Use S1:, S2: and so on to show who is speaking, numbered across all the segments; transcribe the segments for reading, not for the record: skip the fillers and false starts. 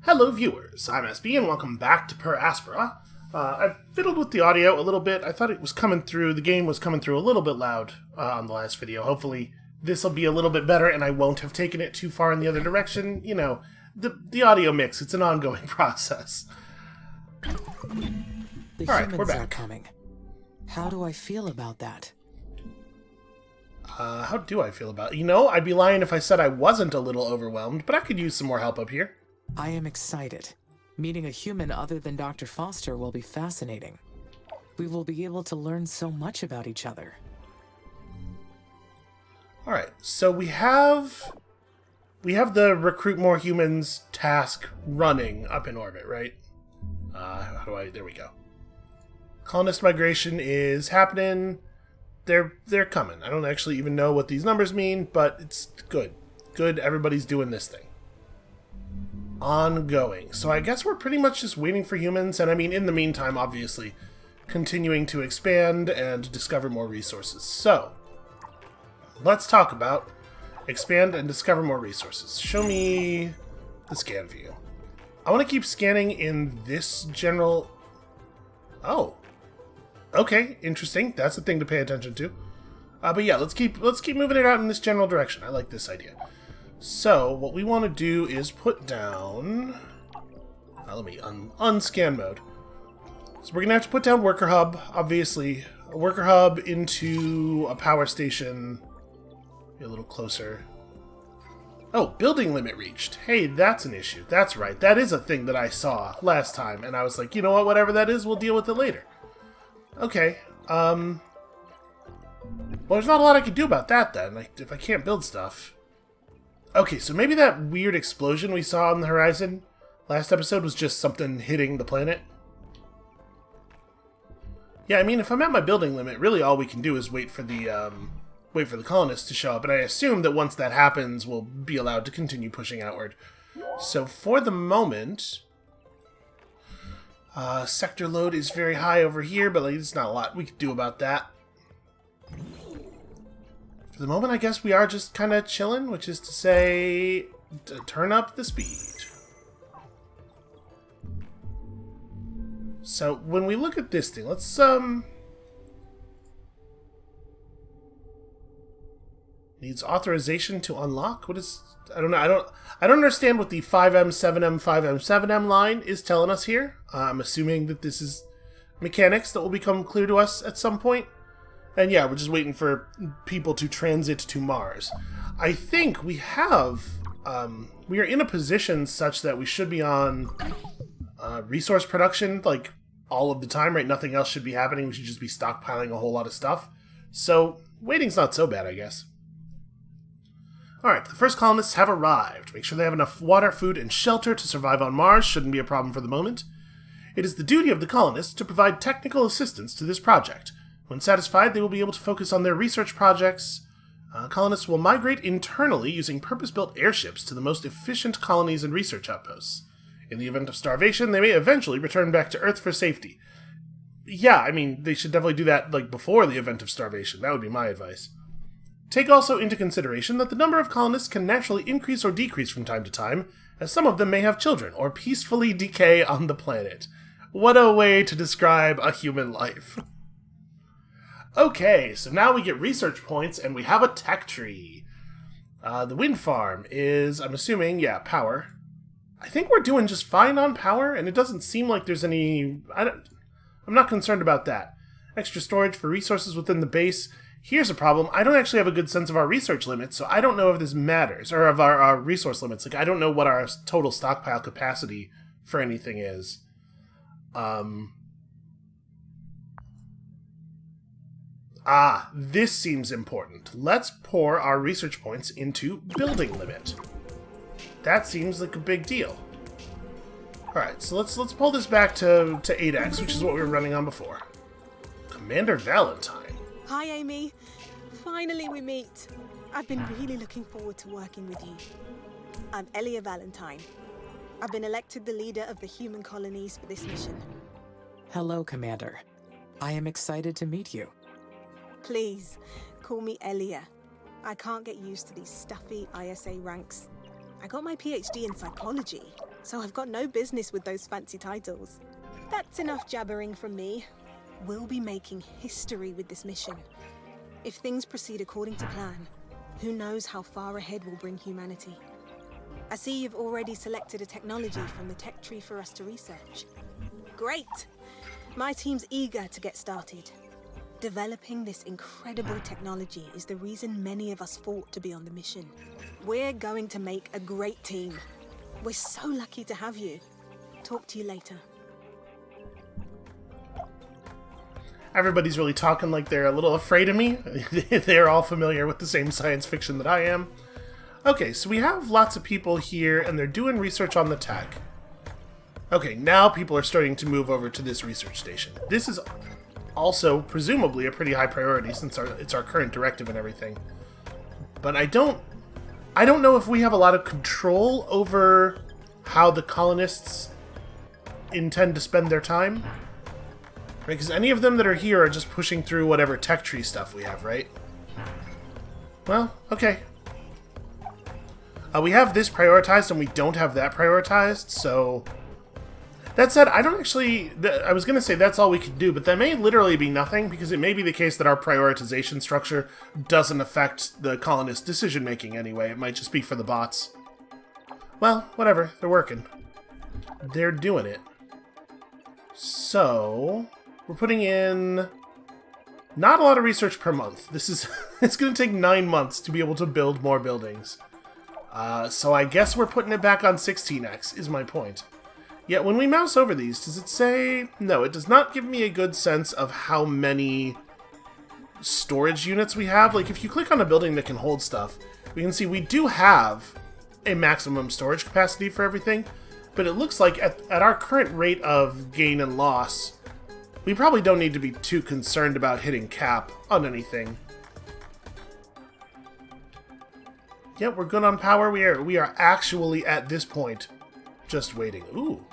S1: Hello viewers, I'm SB and welcome back to Aspera. I've fiddled with the audio a little bit. I thought it was coming through, the game was coming through a little bit loud on the last video. Hopefully this will be a little bit better and I won't have taken it too far in the other direction. You know, the audio mix, it's an ongoing process.
S2: The
S1: Alright,
S2: humans
S1: we're back.
S2: are coming. How do I feel about that?
S1: How do I feel about it? You know, I'd be lying if I said I wasn't a little overwhelmed, but I could use some more help up here.
S2: I am excited. Meeting a human other than Dr. Foster will be fascinating. We will be able to learn so much about each other.
S1: Alright, so we have the recruit more humans task running up in orbit, right? There we go. Colonist migration is happening. They're coming. I don't actually even know what these numbers mean, but it's good. Good, everybody's doing this thing. Ongoing. So I guess we're pretty much just waiting for humans, and I mean, in the meantime, obviously, continuing to expand and discover more resources. So, let's talk about expand and discover more resources. Show me the scan view. I want to keep scanning in this general... Oh. Okay, interesting. That's a thing to pay attention to. But yeah, let's keep moving it out in this general direction. I like this idea. So, what we want to do is put down... let me unscan mode. So we're going to have to put down worker hub, obviously. A worker hub into a power station. Be a little closer. Oh, building limit reached. Hey, that's an issue. That's right. That is a thing that I saw last time. And I was like, you know what? Whatever that is, we'll deal with it later. Okay. Well, there's not a lot I can do about that then. Like, if I can't build stuff... Okay, so maybe that weird explosion we saw on the horizon last episode was just something hitting the planet. Yeah, I mean, if I'm at my building limit, really all we can do is wait for the colonists to show up, and I assume that once that happens, we'll be allowed to continue pushing outward. So for the moment, sector load is very high over here, but like, there's not a lot we can do about that. For the moment, I guess we are just kind of chilling, which is to say, turn up the speed. So, when we look at this thing, let's, needs authorization to unlock? What is... I don't know, I don't understand what the 5M, 7M, 5M, 7M line is telling us here. I'm assuming that this is mechanics that will become clear to us at some point. And yeah, we're just waiting for people to transit to Mars. I think we have... we are in a position such that we should be on resource production, like, all of the time, right? Nothing else should be happening. We should just be stockpiling a whole lot of stuff. So, waiting's not so bad, I guess. Alright, the first colonists have arrived. Make sure they have enough water, food, and shelter to survive on Mars. Shouldn't be a problem for the moment. It is the duty of the colonists to provide technical assistance to this project. When satisfied, they will be able to focus on their research projects. Colonists will migrate internally using purpose-built airships to the most efficient colonies and research outposts. In the event of starvation, they may eventually return back to Earth for safety. Yeah, I mean, they should definitely do that, like, before the event of starvation. That would be my advice. Take also into consideration that the number of colonists can naturally increase or decrease from time to time, as some of them may have children, or peacefully decay on the planet. What a way to describe a human life. Okay, so now we get research points, and we have a tech tree. The wind farm is, I'm assuming, yeah, power. I think we're doing just fine on power, and it doesn't seem like there's any... I'm not concerned about that. Extra storage for resources within the base. Here's a problem. I don't actually have a good sense of our research limits, so I don't know if this matters, or of our resource limits. Like, I don't know what our total stockpile capacity for anything is. This seems important. Let's pour our research points into building limit. That seems like a big deal. Alright, so let's pull this back to 8x, which is what we were running on before. Commander Valentine.
S3: Hi, Amy. Finally we meet. I've been really looking forward to working with you. I'm Elia Valentine. I've been elected the leader of the human colonies for this mission.
S2: Hello, Commander. I am excited to meet you.
S3: Please, call me Elia. I can't get used to these stuffy ISA ranks. I got my PhD in psychology. so I've got no business with those fancy titles. That's enough jabbering from me. We'll be making history with this mission. If things proceed according to plan, who knows how far ahead we'll bring humanity. I see you've already selected a technology from the tech tree for us to research. Great! My team's eager to get started. Developing this incredible technology is the reason many of us fought to be on the mission. We're going to make a great team. We're so lucky to have you. Talk to you later.
S1: Everybody's really talking like they're a little afraid of me. They're all familiar with the same science fiction that I am. Okay, so we have lots of people here, and they're doing research on the tech. Okay, now people are starting to move over to this research station. This is also, presumably, a pretty high priority since it's our current directive and everything. But I don't know if we have a lot of control over how the colonists intend to spend their time. Right, because any of them that are here are just pushing through whatever tech tree stuff we have, right? Well, okay. We have this prioritized and we don't have that prioritized, so... That said, I don't actually... I was going to say that's all we could do, but that may literally be nothing, because it may be the case that our prioritization structure doesn't affect the colonist decision-making anyway. It might just be for the bots. Well, whatever. They're working. They're doing it. So... We're putting in not a lot of research per month. This is it's going to take 9 months to be able to build more buildings. So I guess we're putting it back on 16x, is my point. Yet when we mouse over these, does it say... No, it does not give me a good sense of how many storage units we have. Like, if you click on a building that can hold stuff, we can see we do have a maximum storage capacity for everything, but it looks like at our current rate of gain and loss... We probably don't need to be too concerned about hitting cap on anything. Yep, we're good on power. We are actually at this point just waiting. Ooh.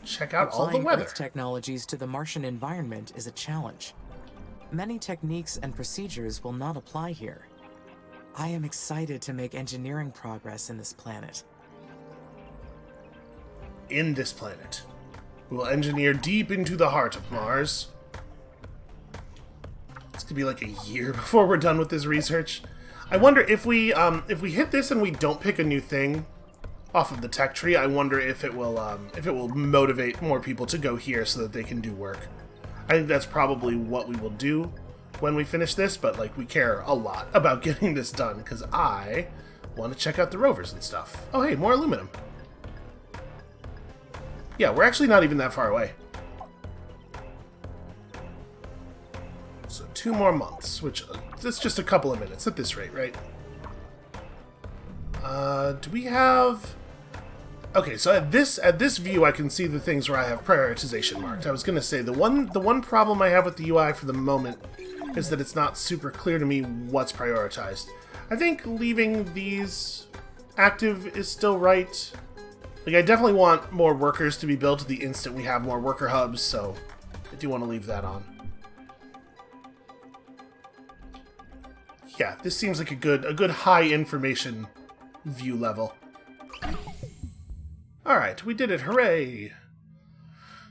S1: Check out all the weather.
S2: Earth technologies to the Martian environment is a challenge. Many techniques and procedures will not apply here. I am excited to make engineering progress in this planet.
S1: In this planet. We will engineer deep into the heart of Mars. It's gonna be like a year before we're done with this research. I wonder if we hit this and we don't pick a new thing off of the tech tree. I wonder if it will motivate more people to go here so that they can do work. I think that's probably what we will do when we finish this. But like, we care a lot about getting this done because I want to check out the rovers and stuff. Oh hey, more aluminum. Yeah, we're actually not even that far away. So 2 more months, which that's just a couple of minutes at this rate, right? Do we have... Okay, so at this view, I can see the things where I have prioritization marked. I was going to say, the one problem I have with the UI for the moment is that it's not super clear to me what's prioritized. I think leaving these active is still right. Like, I definitely want more workers to be built the instant we have more worker hubs, so I do want to leave that on. Yeah, this seems like a good high information view level. Alright, we did it, hooray!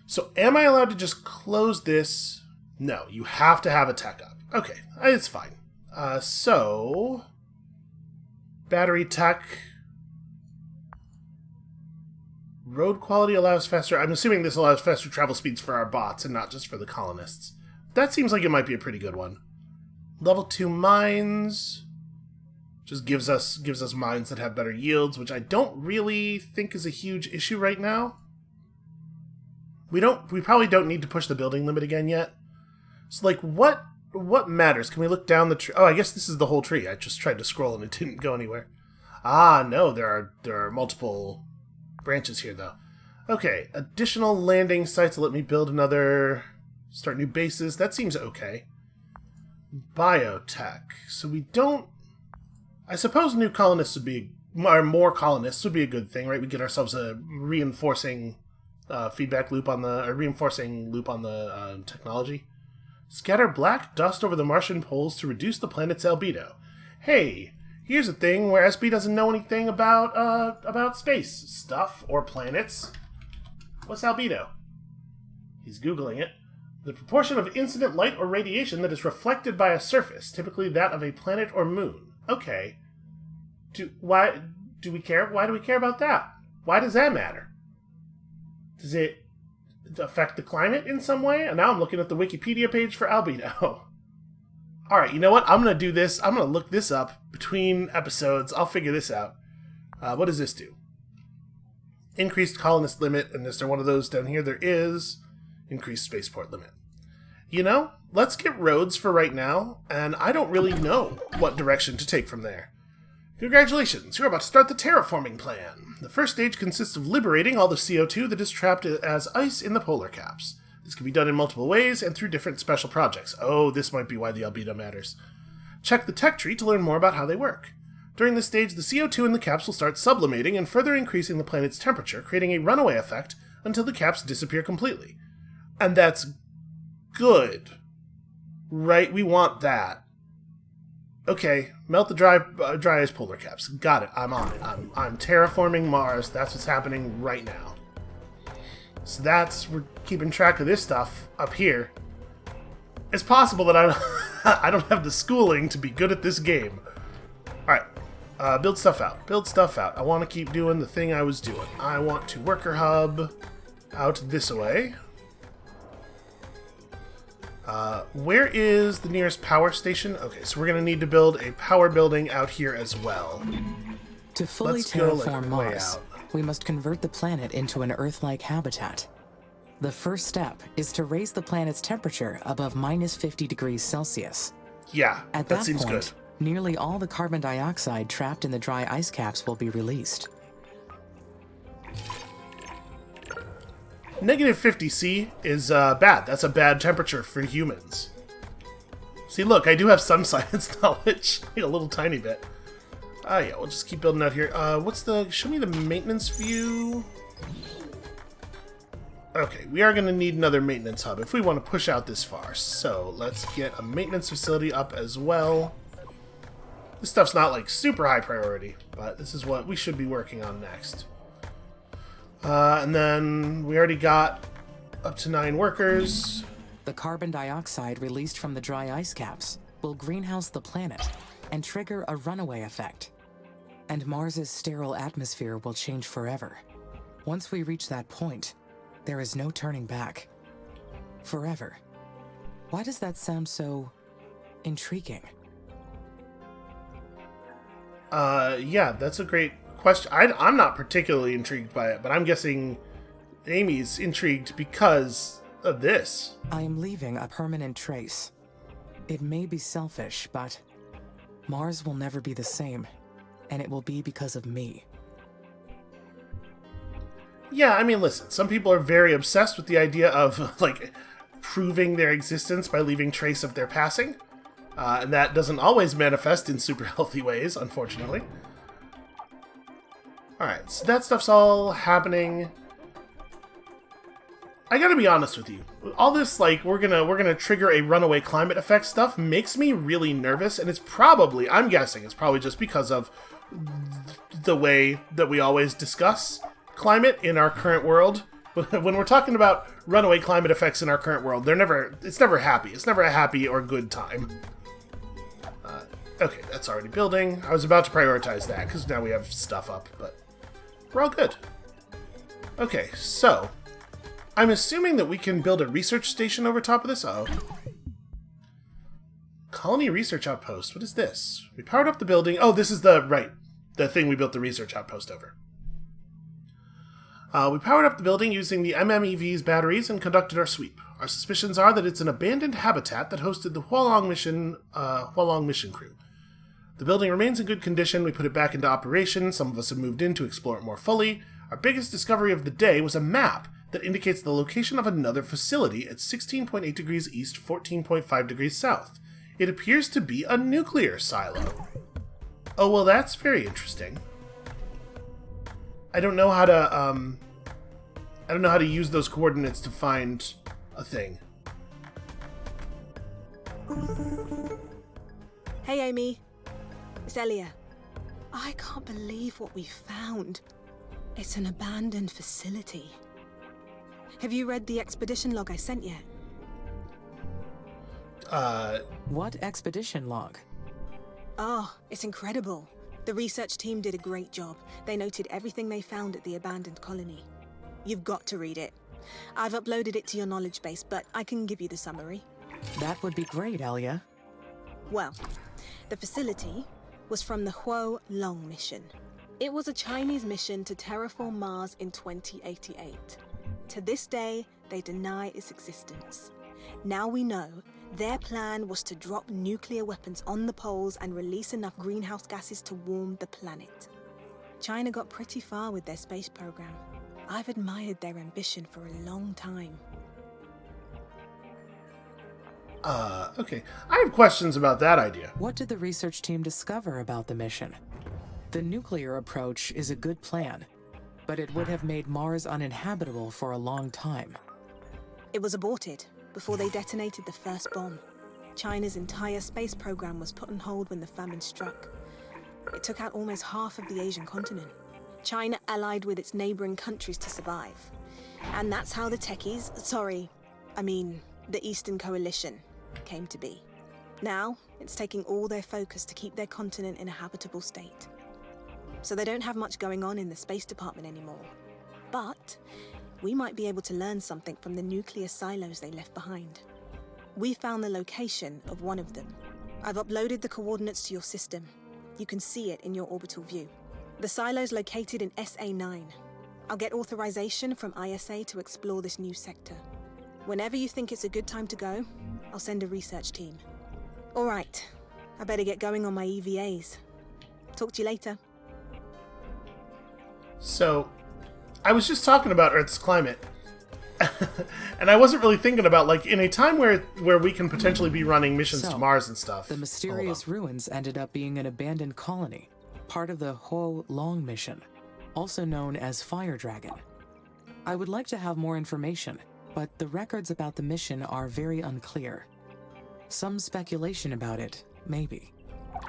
S1: So, am I allowed to just close this? No, you have to have a tech up. Okay, it's fine. So... Battery tech... Road quality allows faster... I'm assuming this allows faster travel speeds for our bots and not just for the colonists. That seems like it might be a pretty good one. Level 2 mines... Just gives us mines that have better yields, which I don't really think is a huge issue right now. We probably don't need to push the building limit again yet. So, like, what matters? Can we look down the tree? Oh, I guess this is the whole tree. I just tried to scroll and it didn't go anywhere. Ah, no, there are multiple branches here, though. Okay, additional landing sites let me build another... Start new bases. That seems okay. Biotech. So we don't... I suppose new colonists would be... Or more colonists would be a good thing, right? We get ourselves a reinforcing feedback loop on the... A reinforcing loop on the technology. Scatter black dust over the Martian poles to reduce the planet's albedo. Hey, Here's a thing where SB doesn't know anything about space stuff or planets. What's albedo? He's Googling it. The proportion of incident light or radiation that is reflected by a surface, typically that of a planet or moon. Okay. Why do we care? Why do we care about that? Why does that matter? Does it affect the climate in some way? And now I'm looking at the Wikipedia page for albedo. Alright, you know what? I'm going to do this. I'm going to look this up between episodes. I'll figure this out. What does this do? Increased colonist limit. And is there one of those down here? There is. Increased spaceport limit. You know, let's get roads for right now. And I don't really know what direction to take from there. Congratulations, you're about to start the terraforming plan. The first stage consists of liberating all the CO2 that is trapped as ice in the polar caps. This can be done in multiple ways and through different special projects. Oh, this might be why the albedo matters. Check the tech tree to learn more about how they work. During this stage, the CO2 in the caps will start sublimating and further increasing the planet's temperature, creating a runaway effect until the caps disappear completely. And that's good. Right? We want that. Okay, melt the dry ice polar caps. Got it. I'm on it. I'm terraforming Mars. That's what's happening right now. So we're keeping track of this stuff up here. It's possible that I don't have the schooling to be good at this game. Alright, build stuff out. Build stuff out. I want to keep doing the thing I was doing. I want to worker hub out this way. Where is the nearest power station? Okay, so we're going to need to build a power building out here as well.
S2: To fully terraform Mars, we must convert the planet into an Earth-like habitat. The first step is to raise the planet's temperature above -50 degrees Celsius.
S1: Yeah,
S2: At
S1: that
S2: that
S1: seems
S2: point,
S1: good.
S2: nearly all the carbon dioxide trapped in the dry ice caps will be released.
S1: -50°C is bad. That's a bad temperature for humans. See, look, I do have some science knowledge. A little tiny bit. Yeah, we'll just keep building out here. Show me the maintenance view. Okay, we are going to need another maintenance hub if we want to push out this far. So, let's get a maintenance facility up as well. This stuff's not, like, super high priority, but this is what we should be working on next. And then we already got up to 9 workers.
S2: The carbon dioxide released from the dry ice caps will greenhouse the planet and trigger a runaway effect. And Mars's sterile atmosphere will change forever. Once we reach that point, there is no turning back. Forever. Why does that sound so intriguing?
S1: Yeah, that's a great question. I'm not particularly intrigued by it, but I'm guessing Amy's intrigued because of this.
S2: I am leaving a permanent trace. It may be selfish, but Mars will never be the same, and it will be because of me.
S1: Yeah, I mean, listen, some people are very obsessed with the idea of, like, proving their existence by leaving trace of their passing. And that doesn't always manifest in super healthy ways, unfortunately. Alright, so that stuff's all happening. I gotta be honest with you. All this, like, we're gonna trigger a runaway climate effect stuff makes me really nervous, and it's probably, I'm guessing, it's probably just because of the way that we always discuss climate in our current world. When we're talking about runaway climate effects in our current world, it's never happy. It's never a happy or good time. Okay, that's already building. I was about to prioritize that, because now we have stuff up, but we're all good. Okay, so I'm assuming that we can build a research station over top of this. Oh. Colony Research Outpost. What is this? We powered up the building. Oh, this is the thing we built the research outpost over. We powered up the building using the MMEV's batteries and conducted our sweep. Our suspicions are that it's an abandoned habitat that hosted the Hualong mission crew. The building remains in good condition. We put it back into operation. Some of us have moved in to explore it more fully. Our biggest discovery of the day was a map that indicates the location of another facility at 16.8 degrees east, 14.5 degrees south. It appears to be a nuclear silo. Oh, well, that's very interesting. I don't know how to use those coordinates to find a thing.
S3: Hey, Amy. It's Elia. I can't believe what we found. It's an abandoned facility. Have you read the expedition log I sent yet?
S2: What expedition log?
S3: Oh, it's incredible. The research team did a great job. They noted everything they found at the abandoned colony. You've got to read it. I've uploaded it to your knowledge base, but I can give you the summary.
S2: That would be great, Elia.
S3: Well, the facility was from the Huo Long mission. It was a Chinese mission to terraform Mars in 2088. To this day, they deny its existence. Now we know their plan was to drop nuclear weapons on the poles and release enough greenhouse gases to warm the planet. China got pretty far with their space program. I've admired their ambition for a long time.
S1: Okay. I have questions about that idea.
S2: What did the research team discover about the mission? The nuclear approach is a good plan, but it would have made Mars uninhabitable for a long time.
S3: It was aborted before they detonated the first bomb. China's entire space program was put on hold when the famine struck. It took out almost half of the Asian continent. China allied with its neighboring countries to survive. And that's how the techies, the Eastern Coalition, came to be. Now, it's taking all their focus to keep their continent in a habitable state. So they don't have much going on in the Space Department anymore. But we might be able to learn something from the nuclear silos they left behind. We found the location of one of them. I've uploaded the coordinates to your system. You can see it in your orbital view. The silo's located in SA9. I'll get authorization from ISA to explore this new sector. Whenever you think it's a good time to go, I'll send a research team. All right, I better get going on my EVAs. Talk to you later.
S1: So, I was just talking about Earth's climate. And I wasn't really thinking about, like, in a time where we can potentially be running missions to Mars and stuff.
S2: The mysterious ruins ended up being an abandoned colony, part of the Huo Long mission, also known as Fire Dragon. I would like to have more information, but the records about the mission are very unclear. Some speculation about it, maybe,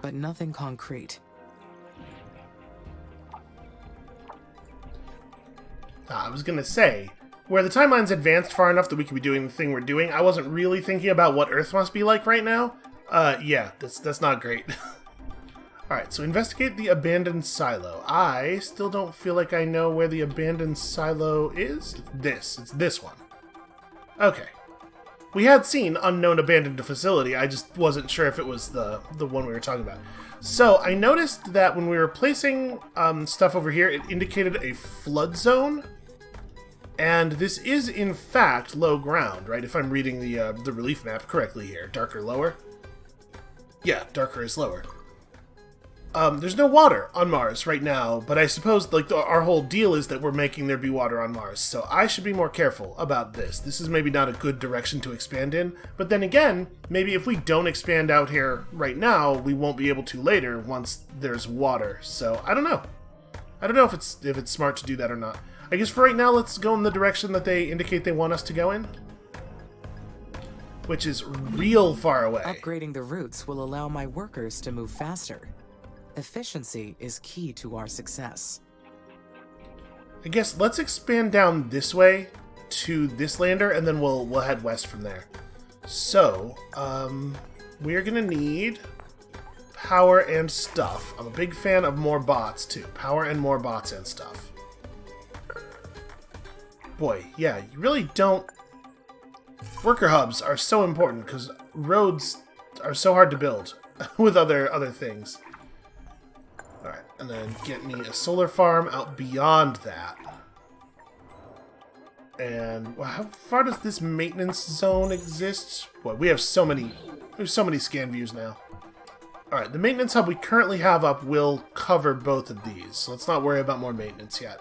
S2: but nothing concrete.
S1: I was gonna say, where the timeline's advanced far enough that we could be doing the thing we're doing, I wasn't really thinking about what Earth must be like right now. Yeah, that's not great. Alright, so investigate the abandoned silo. I still don't feel like I know where the abandoned silo is. It's this one. Okay. We had seen unknown abandoned facility, I just wasn't sure if it was the one we were talking about. So, I noticed that when we were placing stuff over here, it indicated a flood zone. And this is, in fact, low ground, right? If I'm reading the relief map correctly here. Darker, lower? Yeah, darker is lower. There's no water on Mars right now, but I suppose like our whole deal is that we're making there be water on Mars, so I should be more careful about this. This is maybe not a good direction to expand in, but then again, maybe if we don't expand out here right now, we won't be able to later once there's water. So I don't know. I don't know if it's smart to do that or not. I guess for right now, let's go in the direction that they indicate they want us to go in, which is real far away.
S2: Upgrading the routes will allow my workers to move faster. Efficiency is key to our success.
S1: I guess let's expand down this way to this lander, and then we'll head west from there. So, we're gonna need power and stuff. I'm a big fan of more bots too. Power and more bots and stuff. Boy, yeah, you really don't... Worker hubs are so important because roads are so hard to build with other things. Alright, and then get me a solar farm out beyond that. And well, how far does this maintenance zone exist? Boy, we have so many scan views now. Alright, the maintenance hub we currently have up will cover both of these, so let's not worry about more maintenance yet.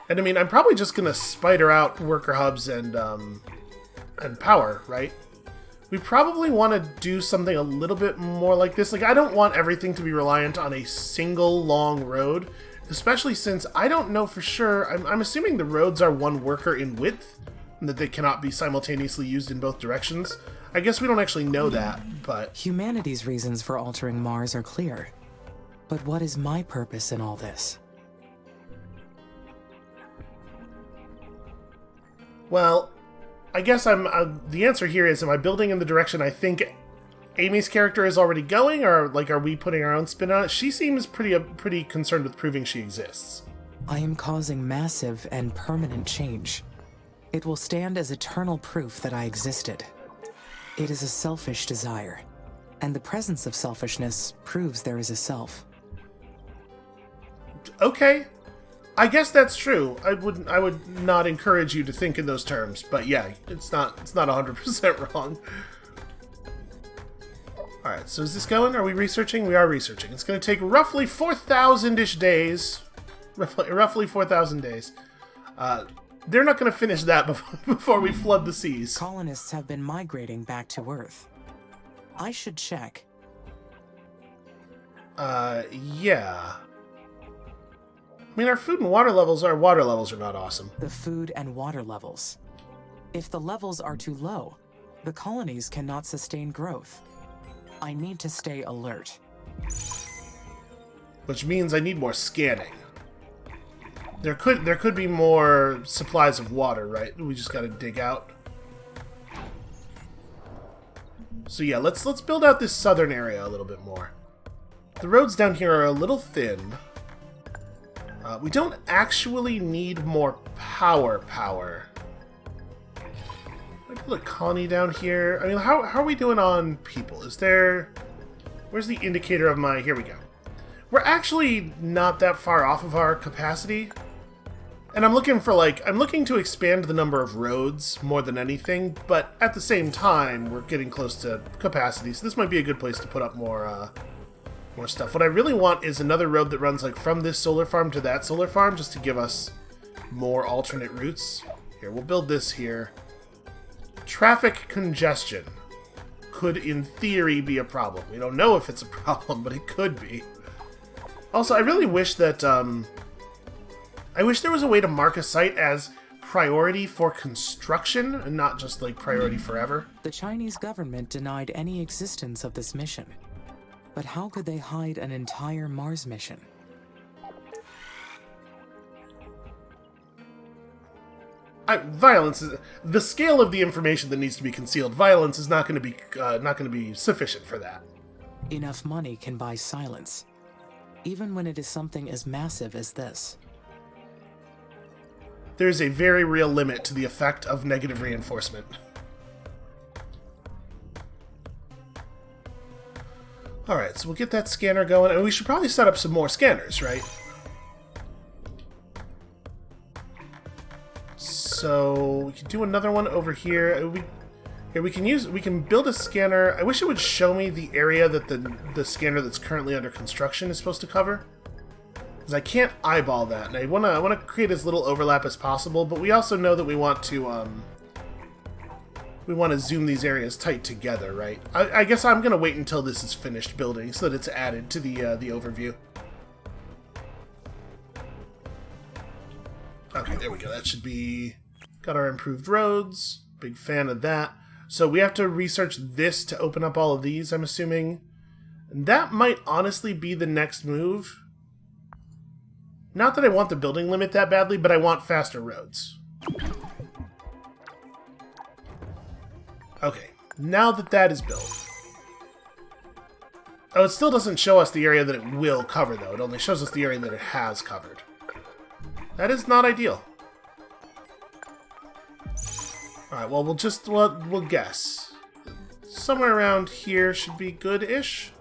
S1: And I mean, I'm probably just gonna spider out worker hubs and power, right? We probably want to do something a little bit more like this. Like, I don't want everything to be reliant on a single long road, especially since I don't know for sure. I'm assuming the roads are one worker in width, and that they cannot be simultaneously used in both directions. I guess we don't actually know that, but...
S2: Humanity's reasons for altering Mars are clear. But what is my purpose in all this?
S1: Well, I guess the answer here is, am I building in the direction I think Amy's character is already going, or like, are we putting our own spin on it? She seems pretty concerned with proving she exists.
S2: I am causing massive and permanent change. It will stand as eternal proof that I existed. It is a selfish desire, and the presence of selfishness proves there is a self.
S1: Okay, I guess that's true. I would not encourage you to think in those terms, but yeah, it's not 100% wrong. All right, so is this going? Are we researching? We are researching. It's going to take roughly 4,000-ish days. Roughly 4,000 days. They're not going to finish that before we flood the seas.
S2: Colonists have been migrating back to Earth. I should check.
S1: Yeah. I mean, our food and water levels are not awesome.
S2: The food and water levels. If the levels are too low, the colonies cannot sustain growth. I need to stay alert.
S1: Which means I need more scanning. There could be more supplies of water, right? We just gotta dig out. So yeah, let's build out this southern area a little bit more. The roads down here are a little thin. We don't actually need more power. I build a colony down here. I mean, how are we doing on people? Is there... Where's the indicator of my... Here we go. We're actually not that far off of our capacity. And I'm looking to expand the number of roads more than anything, but at the same time, we're getting close to capacity, so this might be a good place to put up more stuff. What I really want is another road that runs like from this solar farm to that solar farm, just to give us more alternate routes. Here, we'll build this here. Traffic congestion could, in theory, be a problem. We don't know if it's a problem, but it could be. Also, I really wish that, I wish there was a way to mark a site as priority for construction, and not just, like, priority forever.
S2: The Chinese government denied any existence of this mission. But how could they hide an entire Mars mission?
S1: Violence is the scale of the information that needs to be concealed. Violence is not going to be sufficient for that.
S2: Enough money can buy silence, even when it is something as massive as this.
S1: There's a very real limit to the effect of negative reinforcement. Alright, so we'll get that scanner going, and we should probably set up some more scanners, right? So we can do another one over here. We can build a scanner. I wish it would show me the area that the scanner that's currently under construction is supposed to cover, because I can't eyeball that, and I wanna create as little overlap as possible. But we also know that we want to zoom these areas tight together, right? I guess I'm gonna wait until this is finished building so that it's added to the overview. Okay, there we go. That should be... Got our improved roads. Big fan of that. So we have to research this to open up all of these, I'm assuming. And that might honestly be the next move. Not that I want the building limit that badly, but I want faster roads. Okay, now that is built. Oh, it still doesn't show us the area that it will cover, though. It only shows us the area that it has covered. That is not ideal. Alright, well, we'll guess. Somewhere around here should be good-ish.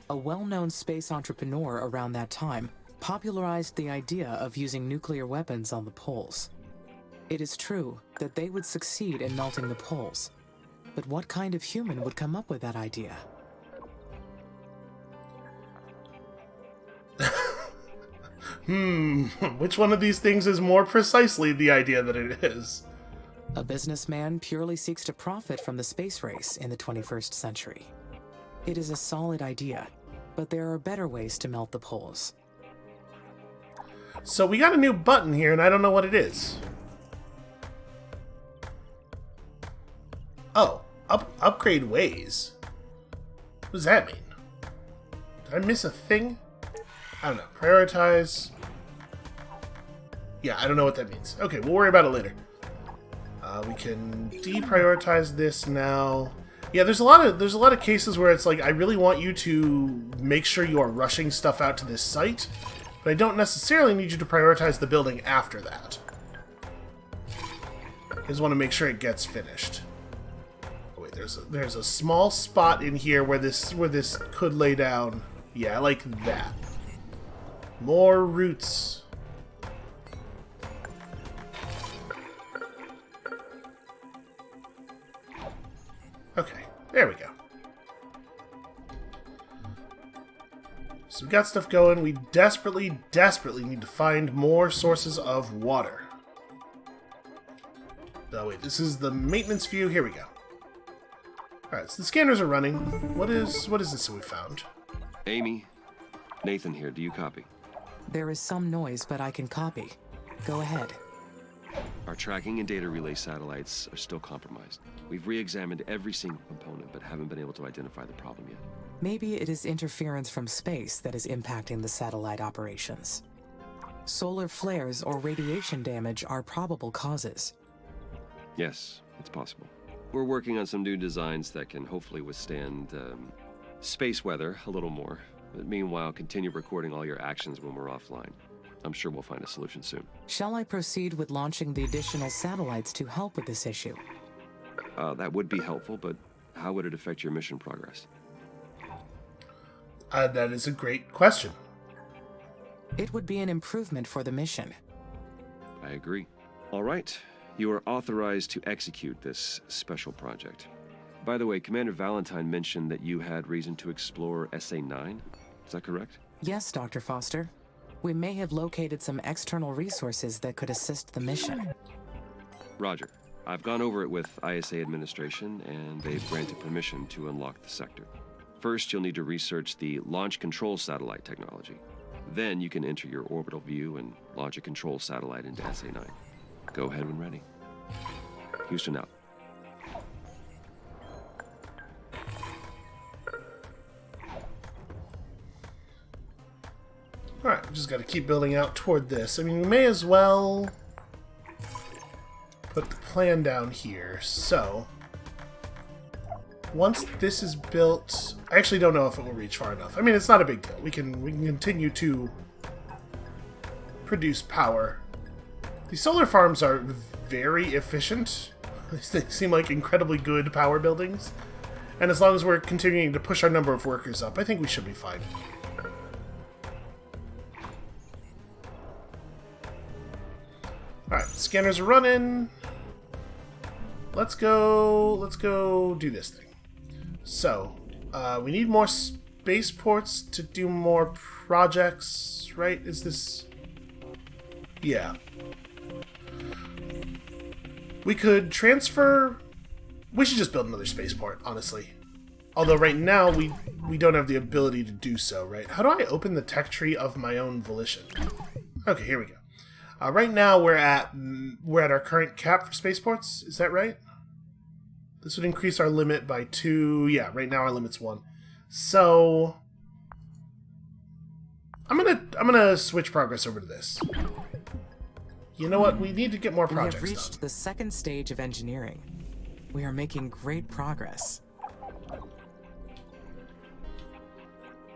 S2: A well-known space entrepreneur around that time popularized the idea of using nuclear weapons on the poles. It is true that they would succeed in melting the poles, but what kind of human would come up with that idea?
S1: Which one of these things is more precisely the idea that it is?
S2: A businessman purely seeks to profit from the space race in the 21st century. It is a solid idea, but there are better ways to melt the poles.
S1: So we got a new button here, and I don't know what it is. Upgrade ways? What does that mean? Did I miss a thing? I don't know. Prioritize. Yeah, I don't know what that means. Okay, we'll worry about it later. We can deprioritize this now. Yeah, there's a lot of cases where it's like I really want you to make sure you are rushing stuff out to this site, but I don't necessarily need you to prioritize the building after that. I just want to make sure it gets finished. Oh, wait, there's a small spot in here where this could lay down. Yeah, I like that. More roots. Okay, there we go. So we got stuff going. We desperately need to find more sources of water. Oh wait, this is the maintenance view. Here we go. Alright, so the scanners are running. What is this that we found?
S4: Amy, Nathan here. Do you copy?
S2: There is some noise, but I can copy. Go ahead.
S4: Our tracking and data relay satellites are still compromised. We've re-examined every single component, but haven't been able to identify the problem yet.
S2: Maybe it is interference from space that is impacting the satellite operations. Solar flares or radiation damage are probable causes.
S4: Yes, it's possible. We're working on some new designs that can hopefully withstand space weather a little more. But meanwhile, continue recording all your actions when we're offline. I'm sure we'll find a solution soon.
S2: Shall I proceed with launching the additional satellites to help with this issue?
S4: That would be helpful, but how would it affect your mission progress?
S1: That is a great question.
S2: It would be an improvement for the mission.
S4: I agree. All right. You are authorized to execute this special project. By the way, Commander Valentine mentioned that you had reason to explore SA-9. Is that correct?
S2: Yes, Dr. Foster. We may have located some external resources that could assist the mission.
S4: Roger. I've gone over it with ISA administration, and they've granted permission to unlock the sector. First, you'll need to research the launch control satellite technology. Then you can enter your orbital view and launch a control satellite into SA-9. Go ahead when ready. Houston out.
S1: Alright, we just got to keep building out toward this. I mean, we may as well put the plan down here. So, once this is built, I actually don't know if it will reach far enough. I mean, it's not a big deal. We can continue to produce power. These solar farms are very efficient. They seem like incredibly good power buildings. And as long as we're continuing to push our number of workers up, I think we should be fine. Alright, scanners are running. Let's go do this thing. So, we need more spaceports to do more projects, right? Is this... Yeah. We could transfer... We should just build another spaceport, honestly. Although right now, we don't have the ability to do so, right? How do I open the tech tree of my own volition? Okay, here we go. Right now, we're at our current cap for spaceports. Is that right? This would increase our limit by 2. Yeah, right now our limit's 1. So I'm gonna switch progress over to this. You know what? We need to get more projects
S2: We have reached
S1: done.
S2: the second stage of engineering. We are making great progress.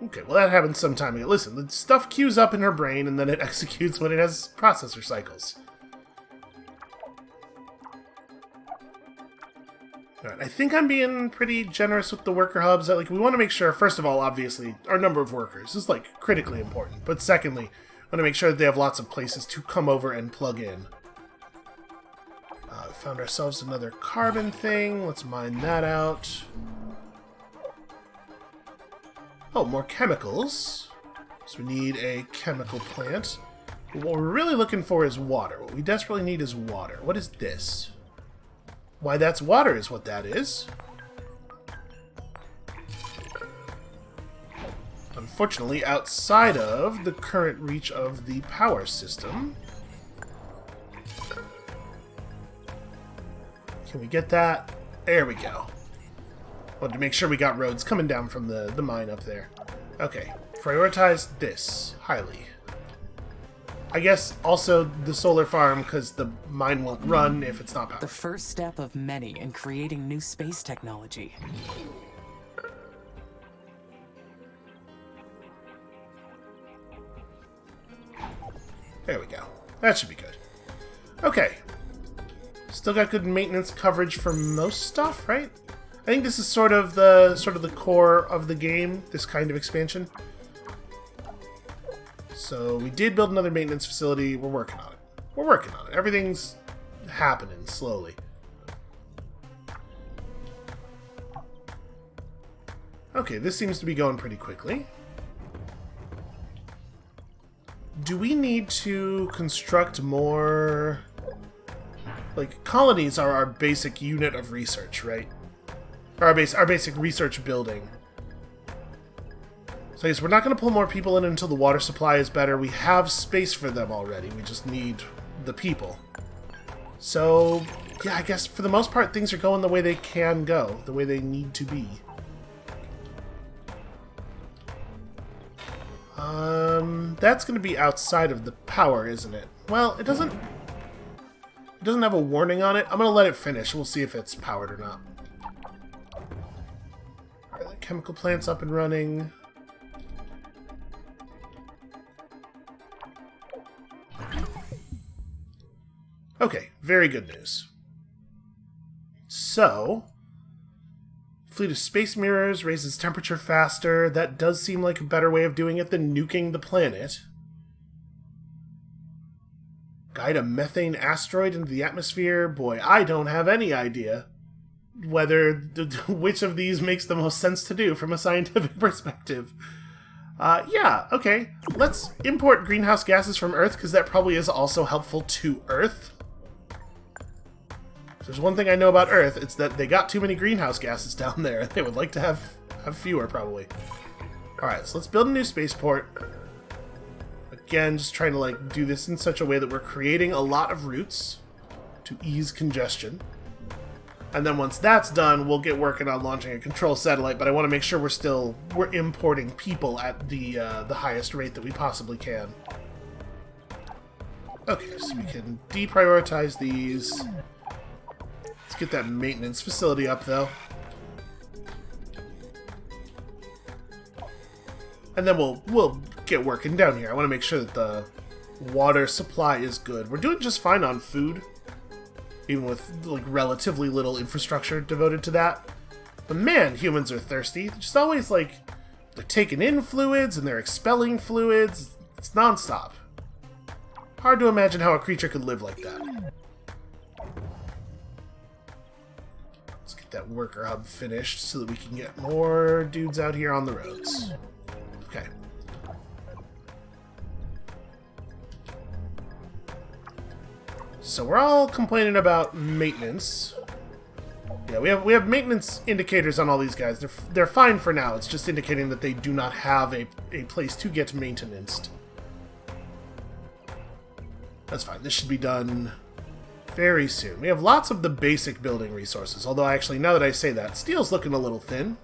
S1: Okay, well that happens some time ago. Listen, the stuff queues up in her brain and then it executes when it has processor cycles. Alright, I think I'm being pretty generous with the worker hubs. Like, we want to make sure, first of all, obviously, our number of workers is, like, critically important. But secondly, we want to make sure that they have lots of places to come over and plug in. We found ourselves another carbon thing. Let's mine that out. Oh, more chemicals. So we need a chemical plant. But what we're really looking for is water. What we desperately need is water. What is this? Why, that's water is what that is. Unfortunately, outside of the current reach of the power system. Can we get that? There we go. Wanted to make sure we got roads coming down from the mine up there. Okay, prioritize this highly. I guess also the solar farm, because the mine won't run if it's not powered.
S2: The first step of many in creating new space technology.
S1: There we go. That should be good. Okay. Still got good maintenance coverage for most stuff, right? I think this is sort of the core of the game, this kind of expansion. So we did build another maintenance facility. We're working on it. We're working on it. Everything's happening slowly. Okay, this seems to be going pretty quickly. Do we need to construct more... Like, colonies are our basic unit of research, right? Our basic research building. So I guess we're not going to pull more people in until the water supply is better. We have space for them already. We just need the people. So, yeah, I guess for the most part, things are going the way they can go. The way they need to be. That's going to be outside of the power, isn't it? Well, it doesn't have a warning on it. I'm going to let it finish. We'll see if it's powered or not. Alright, the chemical plant's up and running. Okay, very good news. So, fleet of space mirrors raises temperature faster. That does seem like a better way of doing it than nuking the planet. Guide a methane asteroid into the atmosphere. Boy, I don't have any idea which of these makes the most sense to do from a scientific perspective. Yeah, okay. Let's import greenhouse gases from Earth, because that probably is also helpful to Earth. If there's one thing I know about Earth, it's that they got too many greenhouse gases down there. They would like to have fewer, probably. Alright, so let's build a new spaceport. Again, just trying to like do this in such a way that we're creating a lot of routes to ease congestion. And then once that's done, we'll get working on launching a control satellite, but I want to make sure we're importing people at the highest rate that we possibly can. Okay, so we can deprioritize these. Let's get that maintenance facility up, though. And then we'll get working down here. I want to make sure that the water supply is good. We're doing just fine on food, even with like relatively little infrastructure devoted to that. But man, humans are thirsty. They're just always like, they're taking in fluids and they're expelling fluids. It's nonstop. Hard to imagine how a creature could live like that. Let's get that worker hub finished so that we can get more dudes out here on the roads. Okay. So we're all complaining about maintenance. Yeah, we have maintenance indicators on all these guys. They're fine for now. It's just indicating that they do not have a place to get maintenanced. That's fine. This should be done very soon. We have lots of the basic building resources. Although actually, now that I say that, steel's looking a little thin.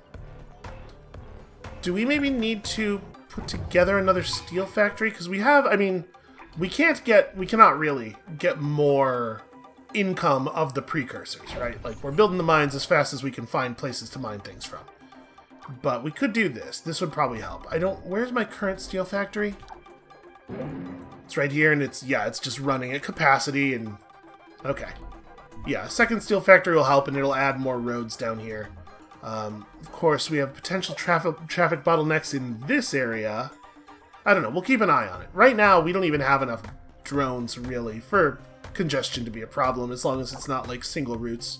S1: Do we maybe need to put together another steel factory? Because we have, I mean, we cannot really get more income of the precursors, right? Like, we're building the mines as fast as we can find places to mine things from. But we could do this. This would probably help. Where's my current steel factory? It's right here, and it's just running at capacity, and okay. Yeah, a second steel factory will help, and it'll add more roads down here. Of course, we have potential traffic bottlenecks in this area. I don't know. We'll keep an eye on it. Right now, we don't even have enough drones, really, for congestion to be a problem, as long as it's not, like, single routes.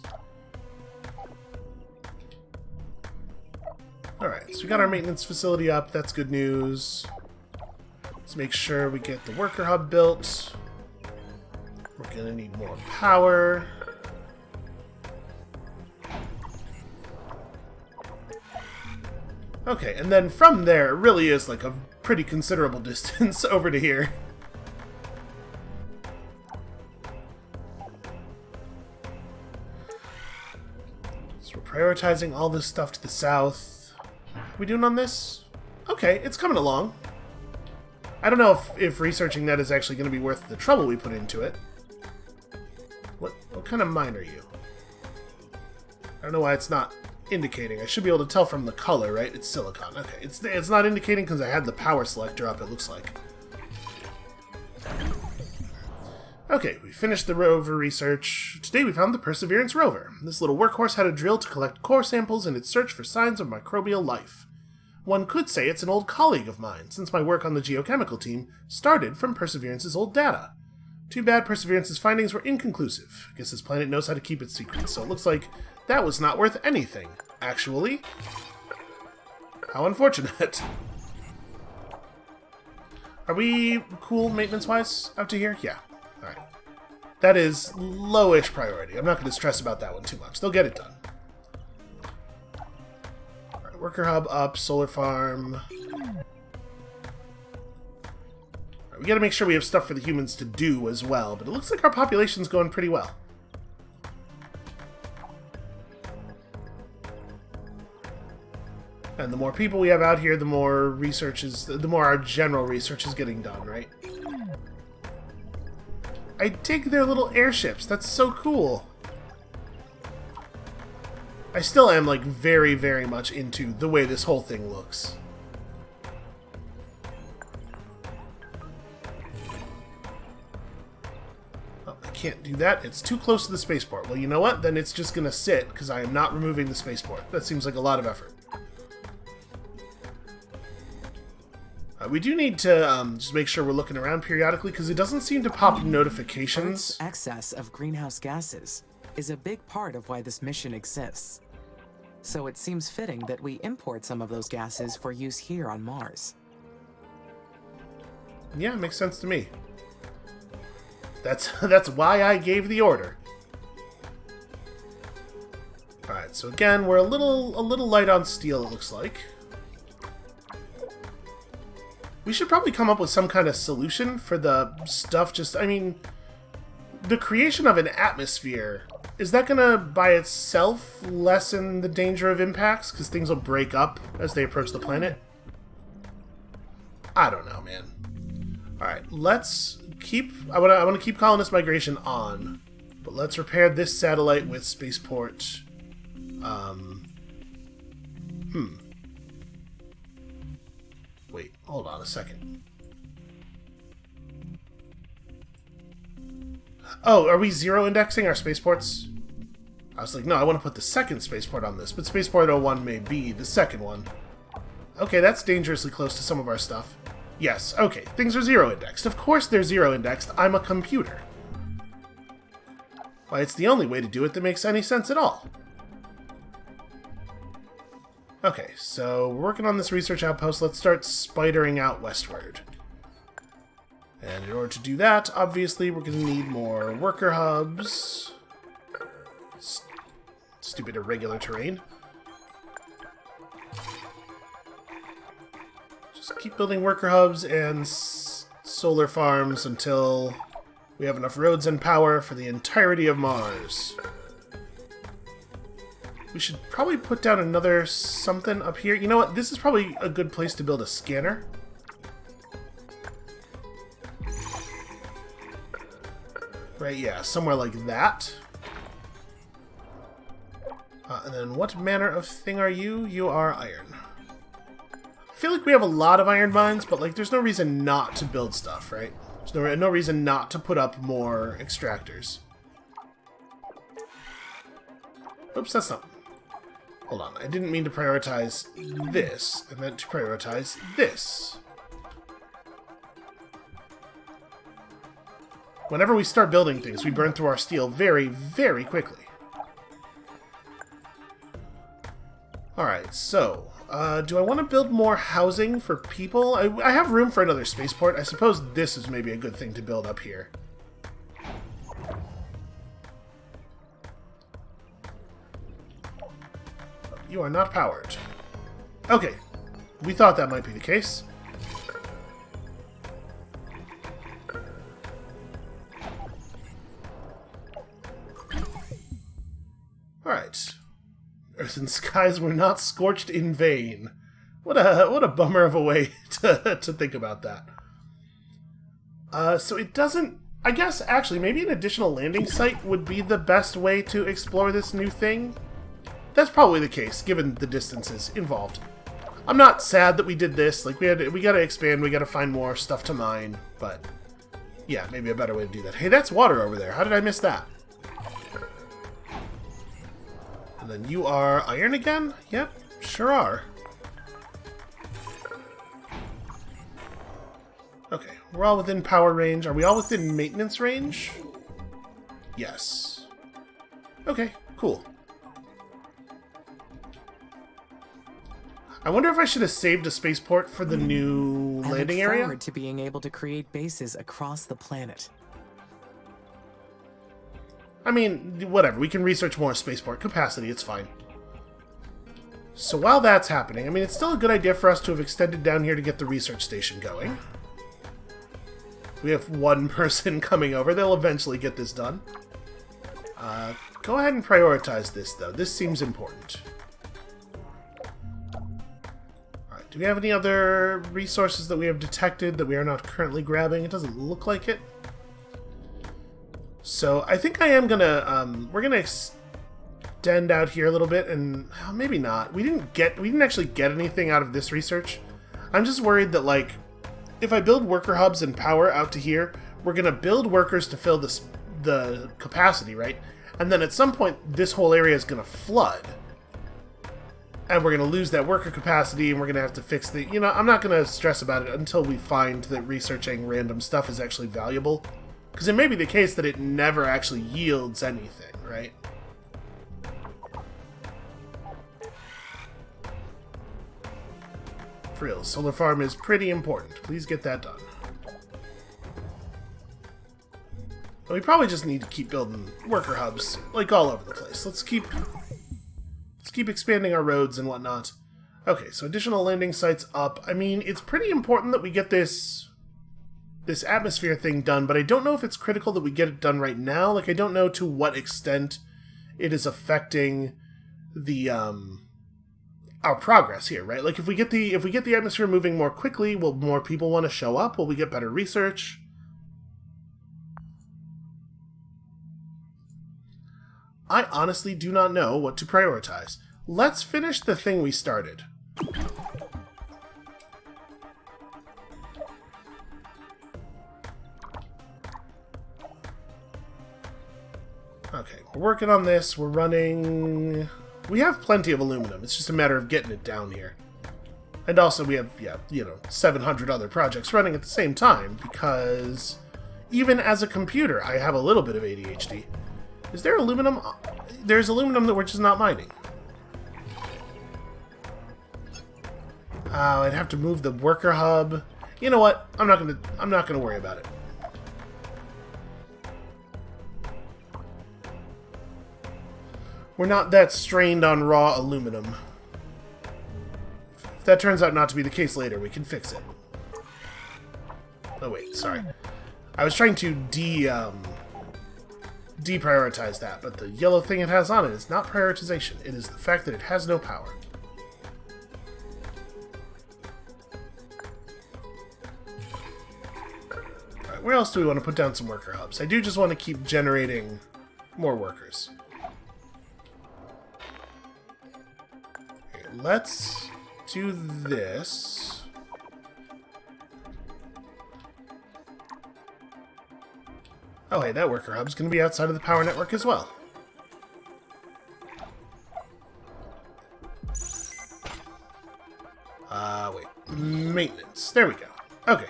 S1: Alright, so we got our maintenance facility up. That's good news. Let's make sure we get the worker hub built. We're gonna need more power. Okay, and then from there, it really is like a pretty considerable distance over to here. So we're prioritizing all this stuff to the south. How are we doing on this? Okay, it's coming along. I don't know if researching that is actually going to be worth the trouble we put into it. What kind of mine are you? I don't know why it's not indicating. I should be able to tell from the color, right? It's silicon. Okay, it's not indicating because I had the power selector up, it looks like. Okay, we finished the rover research. Today we found the Perseverance rover. This little workhorse had a drill to collect core samples in its search for signs of microbial life. One could say it's an old colleague of mine, since my work on the geochemical team started from Perseverance's old data. Too bad Perseverance's findings were inconclusive. I guess this planet knows how to keep its secrets, so it looks like that was not worth anything, actually. How unfortunate. Are we cool maintenance-wise out to here? Yeah. Alright. That is lowish priority. I'm not going to stress about that one too much. They'll get it done. Alright, worker hub up, solar farm. Alright, we got to make sure we have stuff for the humans to do as well, but it looks like our population's going pretty well. And the more people we have out here, the more our general research is getting done, right? I dig their little airships. That's so cool. I still am, like, very, very much into the way this whole thing looks. Oh, I can't do that. It's too close to the spaceport. Well, you know what? Then it's just gonna sit, because I am not removing the spaceport. That seems like a lot of effort. We do need to just make sure we're looking around periodically, because it doesn't seem to pop notifications.
S2: Earth's excess of greenhouse gases is a big part of why this mission exists. So it seems fitting that we import some of those gases for use here on Mars.
S1: Yeah, makes sense to me. That's why I gave the order. Alright, so again, we're a little light on steel, it looks like. We should probably come up with some kind of solution for the stuff. I mean, the creation of an atmosphere, is that going to by itself lessen the danger of impacts? Because things will break up as they approach the planet? I don't know, man. Alright, let's keep... I want to keep colonist migration on. But let's repair this satellite with spaceport. Wait, hold on a second. Oh, are we zero indexing our spaceports? I was like, no, I want to put the second spaceport on this, but spaceport 01 may be the second one. Okay, that's dangerously close to some of our stuff. Yes, okay, things are zero indexed. Of course they're zero indexed. I'm a computer. Why, it's the only way to do it that makes any sense at all. Okay, so we're working on this research outpost. Let's start spidering out westward. And in order to do that, obviously, we're going to need more worker hubs. Stupid irregular terrain. Just keep building worker hubs and solar farms until we have enough roads and power for the entirety of Mars. We should probably put down another something up here. You know what? This is probably a good place to build a scanner. Right, yeah, somewhere like that. And then what manner of thing are you? You are iron. I feel like we have a lot of iron mines, but like there's no reason not to build stuff, right? There's no reason not to put up more extractors. Oops, that's not... Hold on, I didn't mean to prioritize this. I meant to prioritize this. Whenever we start building things, we burn through our steel very, very quickly. Alright, so, do I want to build more housing for people? I have room for another spaceport. I suppose this is maybe a good thing to build up here. You are not powered. Okay, we thought that might be the case. Alright. earth and skies were not scorched in vain. What a bummer of a way to think about that. So it doesn't... I guess, actually, maybe an additional landing site would be the best way to explore this new thing. That's probably the case, given the distances involved. I'm not sad that we did this. Like, we gotta expand, we gotta find more stuff to mine, but... yeah, maybe a better way to do that. Hey, that's water over there. How did I miss that? And then you are iron again? Yep, sure are. Okay, we're all within power range. Are we all within maintenance range? Yes. Okay, cool. I wonder if I should have saved a spaceport for the new landing area?
S2: I look forward to being able to create bases across the planet.
S1: I mean, whatever. We can research more spaceport capacity. It's fine. So while that's happening, I mean, it's still a good idea for us to have extended down here to get the research station going. We have one person coming over. They'll eventually get this done. Go ahead and prioritize this, though. This seems important. Alright, do we have any other resources that we have detected that we are not currently grabbing? It doesn't look like it. So I think I am gonna, we're gonna extend out here a little bit, and maybe not. We didn't actually get anything out of this research. I'm just worried that, like, if I build worker hubs and power out to here, we're gonna build workers to fill the capacity, right? And then at some point, this whole area is gonna flood. And we're gonna lose that worker capacity, and we're gonna have to fix the... You know, I'm not gonna stress about it until we find that researching random stuff is actually valuable. Because it may be the case that it never actually yields anything, right? For real, solar farm is pretty important. Please get that done. And we probably just need to keep building worker hubs, like all over the place. Let's keep expanding our roads and whatnot. Okay, so additional landing sites up. I mean, it's pretty important that we get this atmosphere thing done, but I don't know if it's critical that we get it done right now. Like, I don't know to what extent it is affecting the our progress here, right? Like, if we get the atmosphere moving more quickly, will more people want to show up? Will we get better research? I honestly do not know what to prioritize. Let's finish the thing we started. Okay, we're working on this. We're running... We have plenty of aluminum. It's just a matter of getting it down here. And also we have, 700 other projects running at the same time, because even as a computer, I have a little bit of ADHD. Is there aluminum? There's aluminum that we're just not mining. I'd have to move the worker hub. You know what? I'm not gonna worry about it. We're not that strained on raw aluminum. If that turns out not to be the case later, we can fix it. Oh wait, sorry. I was trying to deprioritize that, but the yellow thing it has on it is not prioritization. It is the fact that it has no power. Alright, where else do we want to put down some worker hubs? I do just want to keep generating more workers. Okay, let's do this. Oh, hey, that worker hub's going to be outside of the power network as well. Wait. Maintenance. There we go. Okay.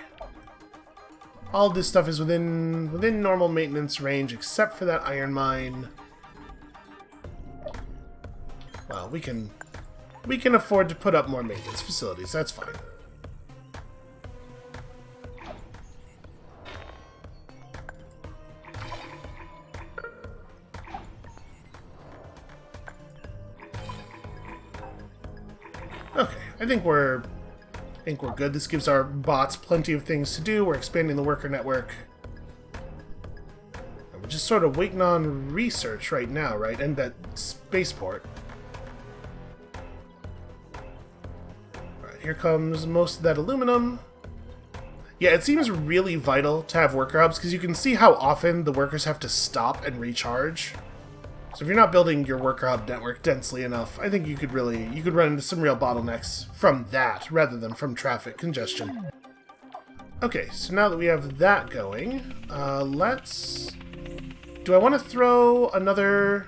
S1: All this stuff is within normal maintenance range, except for that iron mine. Well, we can afford to put up more maintenance facilities. That's fine. Okay, I think we're good. This gives our bots plenty of things to do. We're expanding the worker network. And we're just sort of waiting on research right now, right? And that spaceport. here comes most of that aluminum. Yeah, it seems really vital to have worker hubs, because you can see how often the workers have to stop and recharge. So if you're not building your worker hub network densely enough, I think you could run into some real bottlenecks from that, rather than from traffic congestion. Okay, so now that we have that going, do I want to throw another...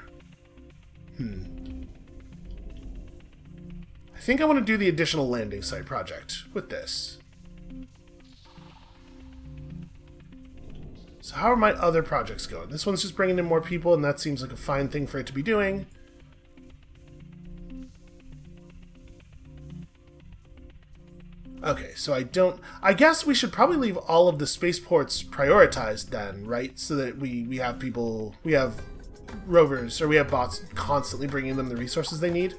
S1: I think I want to do the additional landing site project with this. So how are my other projects going? This one's just bringing in more people, and that seems like a fine thing for it to be doing. Okay, so I guess we should probably leave all of the spaceports prioritized then, right? So that we have people, we have rovers, or we have bots constantly bringing them the resources they need.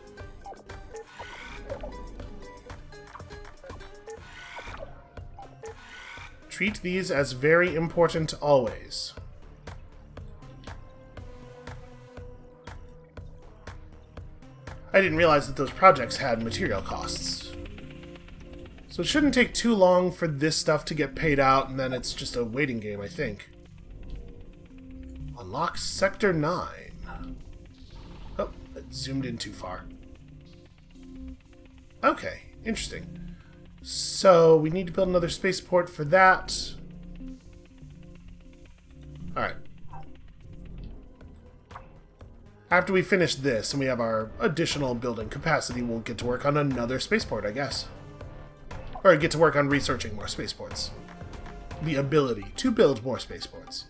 S1: Treat these as very important always. I didn't realize that those projects had material costs. So it shouldn't take too long for this stuff to get paid out, and then it's just a waiting game, I think. Unlock Sector 9. Oh, it zoomed in too far. Okay, interesting. So we need to build another spaceport for that. Alright. After we finish this and we have our additional building capacity, we'll get to work on another spaceport, I guess. Or get to work on researching more spaceports. The ability to build more spaceports.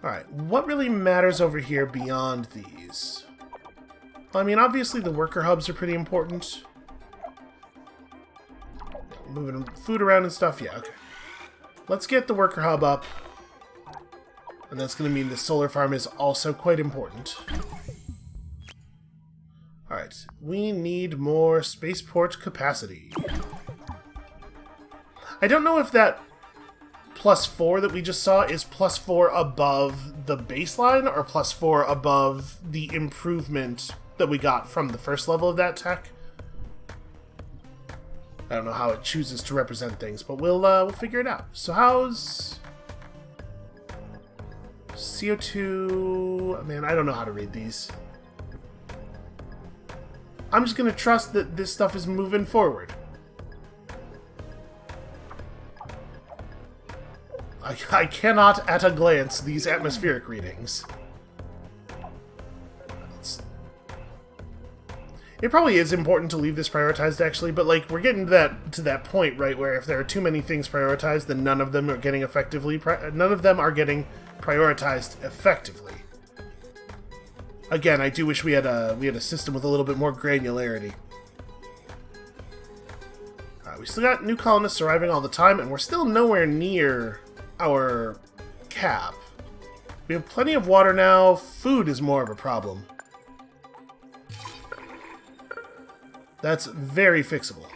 S1: Alright, what really matters over here beyond these? Well, I mean, obviously the worker hubs are pretty important. Moving food around and stuff, yeah, okay. Let's get the worker hub up. And that's going to mean the solar farm is also quite important. Alright, we need more spaceport capacity. I don't know if that +4 that we just saw is +4 above the baseline or +4 above the improvement that we got from the first level of that tech. I don't know how it chooses to represent things, but we'll figure it out. So how's CO2? Man, I don't know how to read these. I'm just going to trust that this stuff is moving forward. I cannot, at a glance, these atmospheric readings. It probably is important to leave this prioritized, actually, but like we're getting to that point, right, where if there are too many things prioritized, then none of them are getting prioritized effectively. Again, I do wish we had a system with a little bit more granularity. We still got new colonists arriving all the time, and we're still nowhere near our cap. We have plenty of water now. Food is more of a problem. That's very fixable.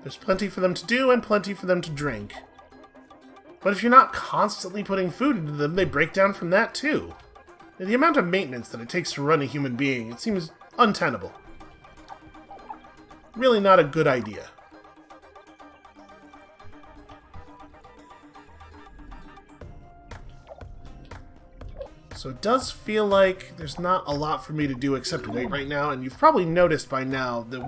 S1: There's plenty for them to do and plenty for them to drink. But if you're not constantly putting food into them, they break down from that too. And the amount of maintenance that it takes to run a human being, it seems untenable. Really not a good idea. So it does feel like there's not a lot for me to do except wait right now, and you've probably noticed by now that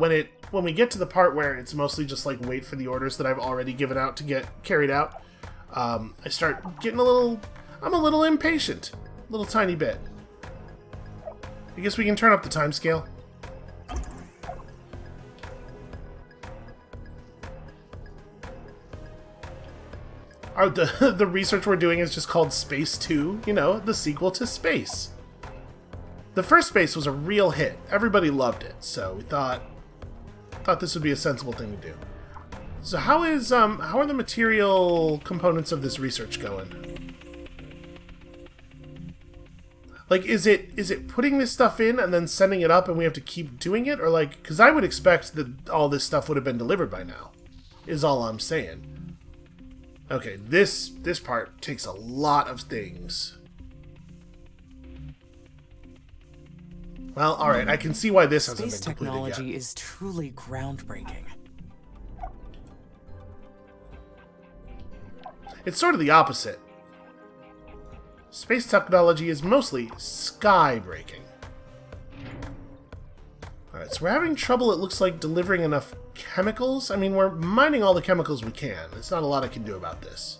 S1: when we get to the part where it's mostly just like wait for the orders that I've already given out to get carried out, I start getting I'm a little impatient. A little tiny bit. I guess we can turn up the time scale. The research we're doing is just called Space 2, you know, the sequel to Space. The first Space was a real hit. Everybody loved it, so we thought this would be a sensible thing to do. So how are the material components of this research going? Like, is it putting this stuff in and then sending it up and we have to keep doing it? Or like, because I would expect that all this stuff would have been delivered by now, is all I'm saying. Okay, this part takes a lot of things. Well, alright, I can see why this hasn't
S2: Space
S1: been completed
S2: technology
S1: yet.
S2: is truly groundbreaking.
S1: It's sort of the opposite. Space technology is mostly sky-breaking. Alright, so we're having trouble, it looks like, delivering enough chemicals. I mean, we're mining all the chemicals we can. There's not a lot I can do about this.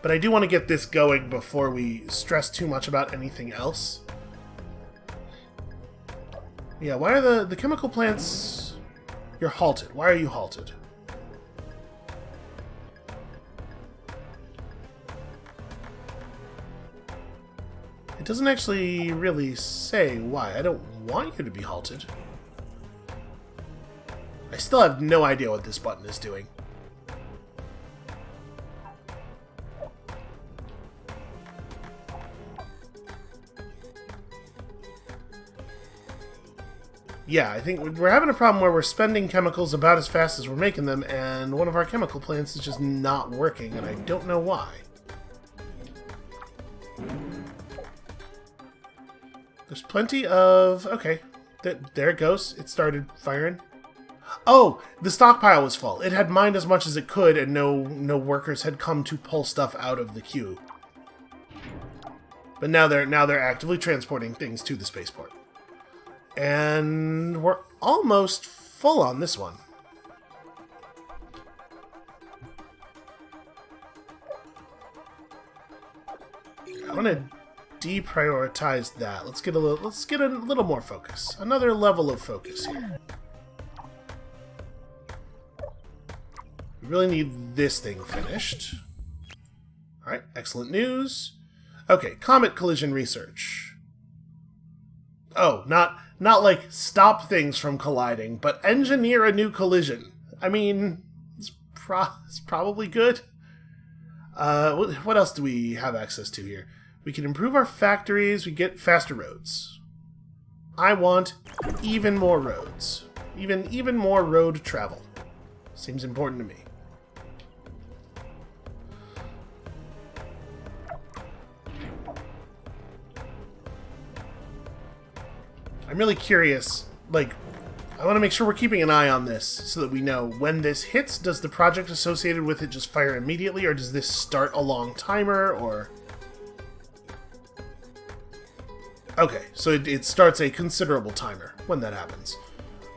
S1: But I do want to get this going before we stress too much about anything else. Yeah, why are the chemical plants... You're halted. Why are you halted? It doesn't actually really say why. I don't want you to be halted. I still have no idea what this button is doing. Yeah, I think we're having a problem where we're spending chemicals about as fast as we're making them, and one of our chemical plants is just not working, and I don't know why. There's plenty of... Okay, there it goes. It started firing. Oh, the stockpile was full. It had mined as much as it could, and no workers had come to pull stuff out of the queue. But now they're actively transporting things to the spaceport. And we're almost full on this one. I want to deprioritize that. Let's get a little more focus. Another level of focus here. We really need this thing finished. Alright, excellent news. Okay, comet collision research. Oh, not like stop things from colliding, but engineer a new collision. I mean, it's probably good. What else do we have access to here? We can improve our factories, we get faster roads. I want even more roads. Even more road travel. Seems important to me. I'm really curious, like, I want to make sure we're keeping an eye on this so that we know when this hits, does the project associated with it just fire immediately, or does this start a long timer, or... Okay, so it starts a considerable timer when that happens.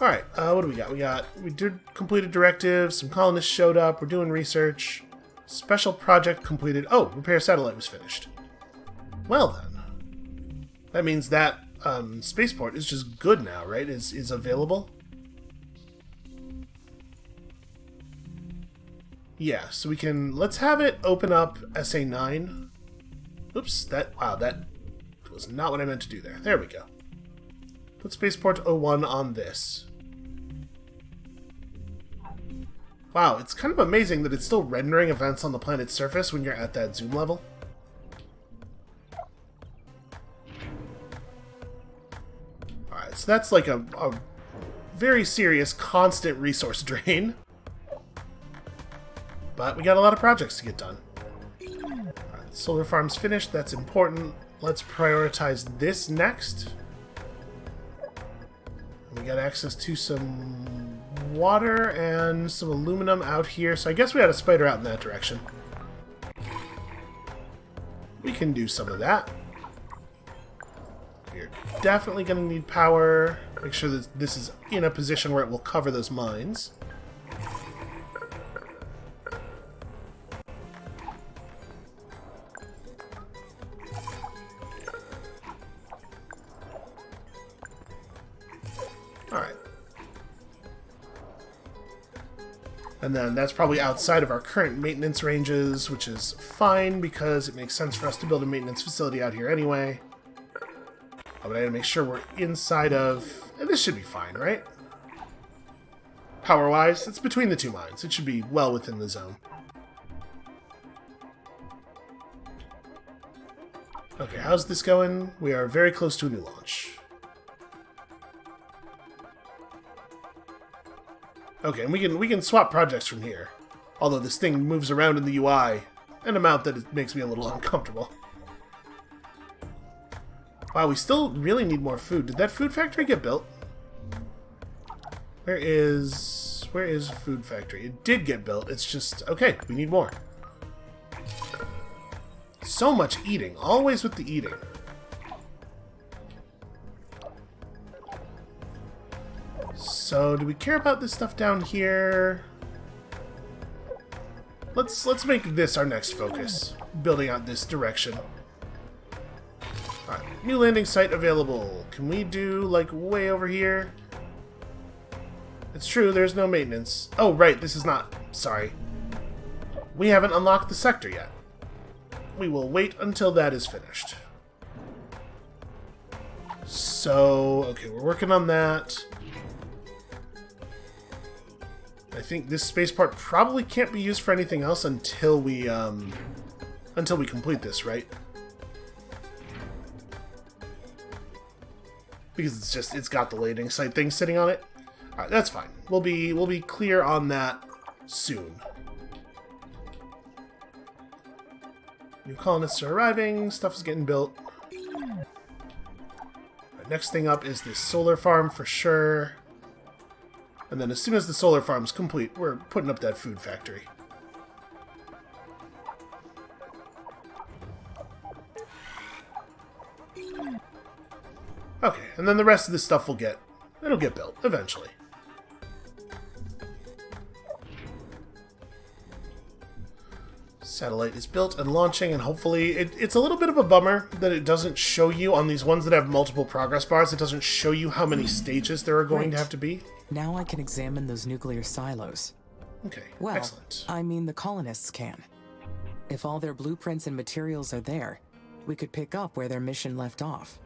S1: Alright, what do we got? We did completed directives, some colonists showed up, we're doing research. Special project completed. Oh, repair satellite was finished. Well then. That means that spaceport is just good now, right? Is available? Yeah, so we can... Let's have it open up SA9. Oops, that was not what I meant to do there. There we go. Put Spaceport 01 on this. Wow, it's kind of amazing that it's still rendering events on the planet's surface when you're at that zoom level. Alright, so that's like a very serious, constant resource drain. But we got a lot of projects to get done. Alright, solar farm's finished, that's important. Let's prioritize this next. We got access to some water and some aluminum out here, so I guess we had a spider out in that direction. We can do some of that. We're definitely going to need power. Make sure that this is in a position where it will cover those mines. And then that's probably outside of our current maintenance ranges, which is fine because it makes sense for us to build a maintenance facility out here anyway. But I gotta make sure we're inside of... And this should be fine, right? Power-wise, it's between the two mines. It should be well within the zone. Okay, how's this going? We are very close to a new launch. Okay, and we can swap projects from here. Although this thing moves around in the UI an amount that it makes me a little uncomfortable. Wow, we still really need more food. Did that food factory get built? Where is food factory? It did get built. It's just... Okay, we need more. So much eating. Always with the eating. So, do we care about this stuff down here? Let's make this our next focus. Building out this direction. Alright, new landing site available. Can we do, like, way over here? It's true, there's no maintenance. Oh, right, this is not... Sorry. We haven't unlocked the sector yet. We will wait until that is finished. So, okay, we're working on that. I think this spaceport probably can't be used for anything else until we complete this, right? Because it's got the landing site thing sitting on it. All right, that's fine. We'll be clear on that soon. New colonists are arriving. Stuff is getting built. All right, next thing up is this solar farm for sure. And then as soon as the solar farm's complete, we're putting up that food factory. Okay, and then the rest of this stuff it'll get built eventually. Satellite is built and launching, and hopefully it's a little bit of a bummer that it doesn't show you on these ones that have multiple progress bars. It doesn't show you how many stages there are going to have to be.
S2: Now I can examine those nuclear silos.
S1: Okay,
S2: well,
S1: excellent.
S2: I mean the colonists can. If all their blueprints and materials are there, we could pick up where their mission left off.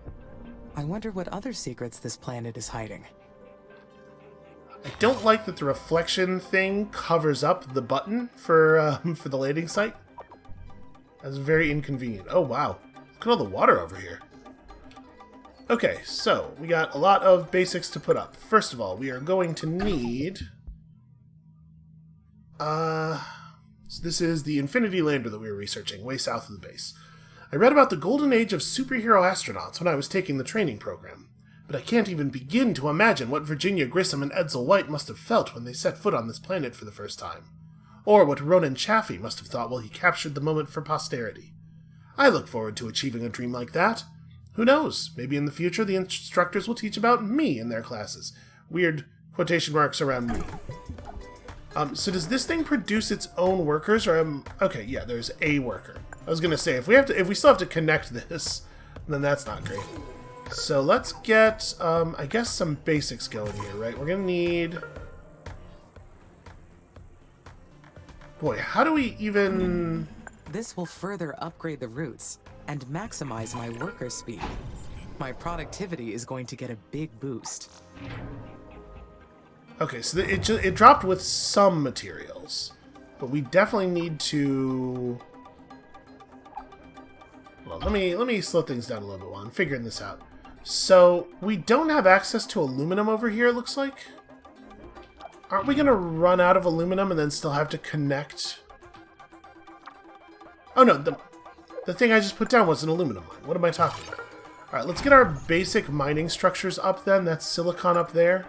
S2: I wonder what other secrets this planet is hiding.
S1: I don't like that the reflection thing covers up the button for the landing site. That's very inconvenient. Oh, wow. Look at all the water over here. Okay, so we got a lot of basics to put up. First of all, we are going to need... So this is the Infinity Lander that we were researching, way south of the base. I read about the golden age of superhero astronauts when I was taking the training program, but I can't even begin to imagine what Virginia Grissom and Edsel White must have felt when they set foot on this planet for the first time. Or what Ronan Chaffee must have thought while he captured the moment for posterity. I look forward to achieving a dream like that. Who knows? Maybe in the future the instructors will teach about me in their classes. Weird quotation marks around me. So does this thing produce its own workers, or okay, yeah, there's a worker. I was gonna say if we still have to connect this, then that's not great. So let's get I guess some basics going here, right? We're gonna need. Boy, how do we even?
S2: This will further upgrade the routes and maximize my worker speed. My productivity is going to get a big boost.
S1: Okay, so it dropped with some materials, but we definitely need to. Well, let me slow things down a little bit while I'm figuring this out. So we don't have access to aluminum over here. It looks like. Aren't we gonna run out of aluminum and then still have to connect? Oh no, the thing I just put down was an aluminum mine. What am I talking about? All right, let's get our basic mining structures up. Then that's silicon up there.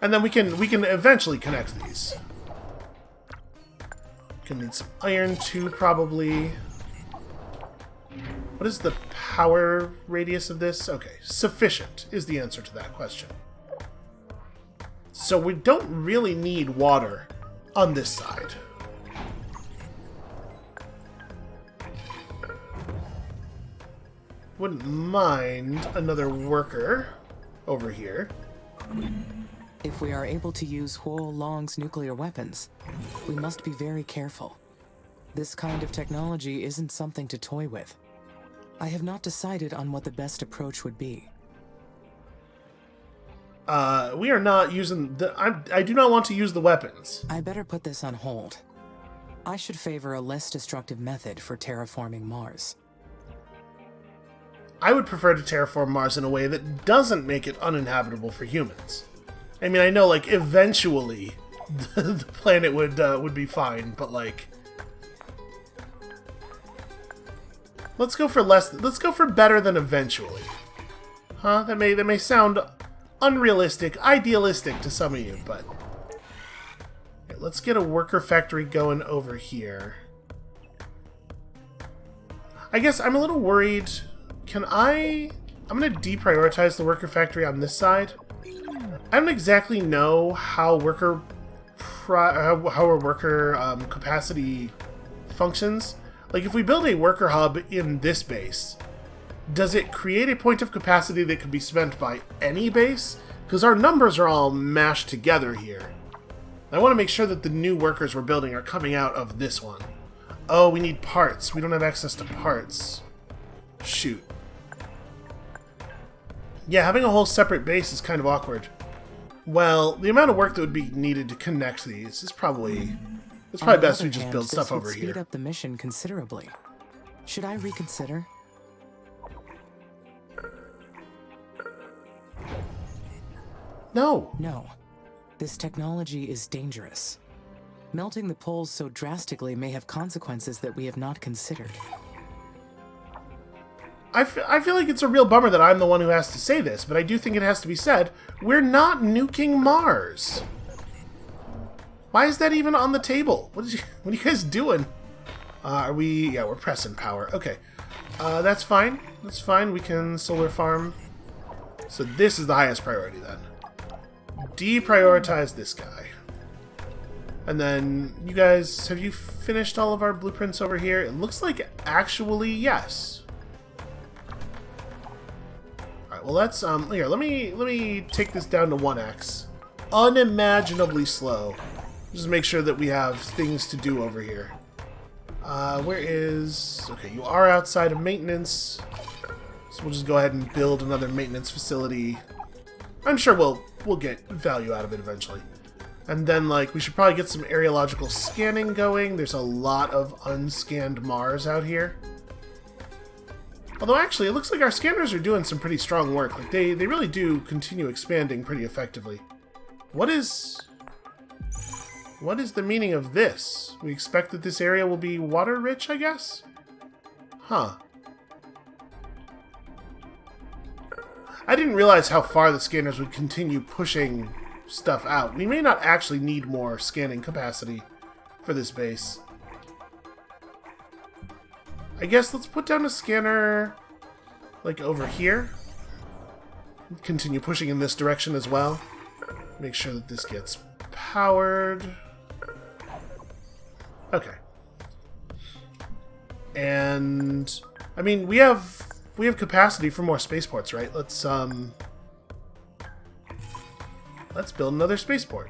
S1: And then we can eventually connect these. Can need some iron too, probably. What is the power radius of this? Okay, sufficient is the answer to that question. So we don't really need water on this side. Wouldn't mind another worker over here.
S2: If we are able to use Huo Long's nuclear weapons, we must be very careful. This kind of technology isn't something to toy with. I have not decided on what the best approach would be.
S1: We are not using the... I do not want to use the weapons.
S2: I better put this on hold. I should favor a less destructive method for terraforming Mars.
S1: I would prefer to terraform Mars in a way that doesn't make it uninhabitable for humans. I mean, I know, like, eventually the planet would be fine, but, like... Let's go for less. Let's go for better than eventually. Huh? That may sound unrealistic, idealistic to some of you, but okay, let's get a worker factory going over here. I guess I'm a little worried. I'm going to deprioritize the worker factory on this side. I don't exactly know how our worker capacity functions. Like, if we build a worker hub in this base, does it create a point of capacity that could be spent by any base? Because our numbers are all mashed together here. I want to make sure that the new workers we're building are coming out of this one. Oh, we need parts. We don't have access to parts. Shoot. Yeah, having a whole separate base is kind of awkward. Well, the amount of work that would be needed to connect these is probably... It's probably best we just build stuff over here.
S2: Speed up the mission considerably. Should I reconsider?
S1: No.
S2: No. This technology is dangerous. Melting the poles so drastically may have consequences that we have not considered.
S1: I feel like it's a real bummer that I'm the one who has to say this, but I do think it has to be said. We're not nuking Mars. Why is that even on the table? What are you guys doing? Are we... Yeah, we're pressing power. Okay. That's fine. That's fine. We can solar farm. So this is the highest priority then. Deprioritize this guy. And then, you guys, have you finished all of our blueprints over here? It looks like actually yes. Alright, well let's, here, let me take this down to 1x. Unimaginably slow. Just make sure that we have things to do over here. Where is... Okay, you are outside of maintenance. So we'll just go ahead and build another maintenance facility. I'm sure we'll get value out of it eventually. And then, like, we should probably get some areological scanning going. There's a lot of unscanned Mars out here. Although, actually, it looks like our scanners are doing some pretty strong work. Like, they really do continue expanding pretty effectively. What is the meaning of this? We expect that this area will be water-rich, I guess? Huh. I didn't realize how far the scanners would continue pushing stuff out. We may not actually need more scanning capacity for this base. I guess let's put down a scanner, like, over here. Continue pushing in this direction as well. Make sure that this gets powered. Okay. And, I mean, we have capacity for more spaceports, right? Let's build another spaceport.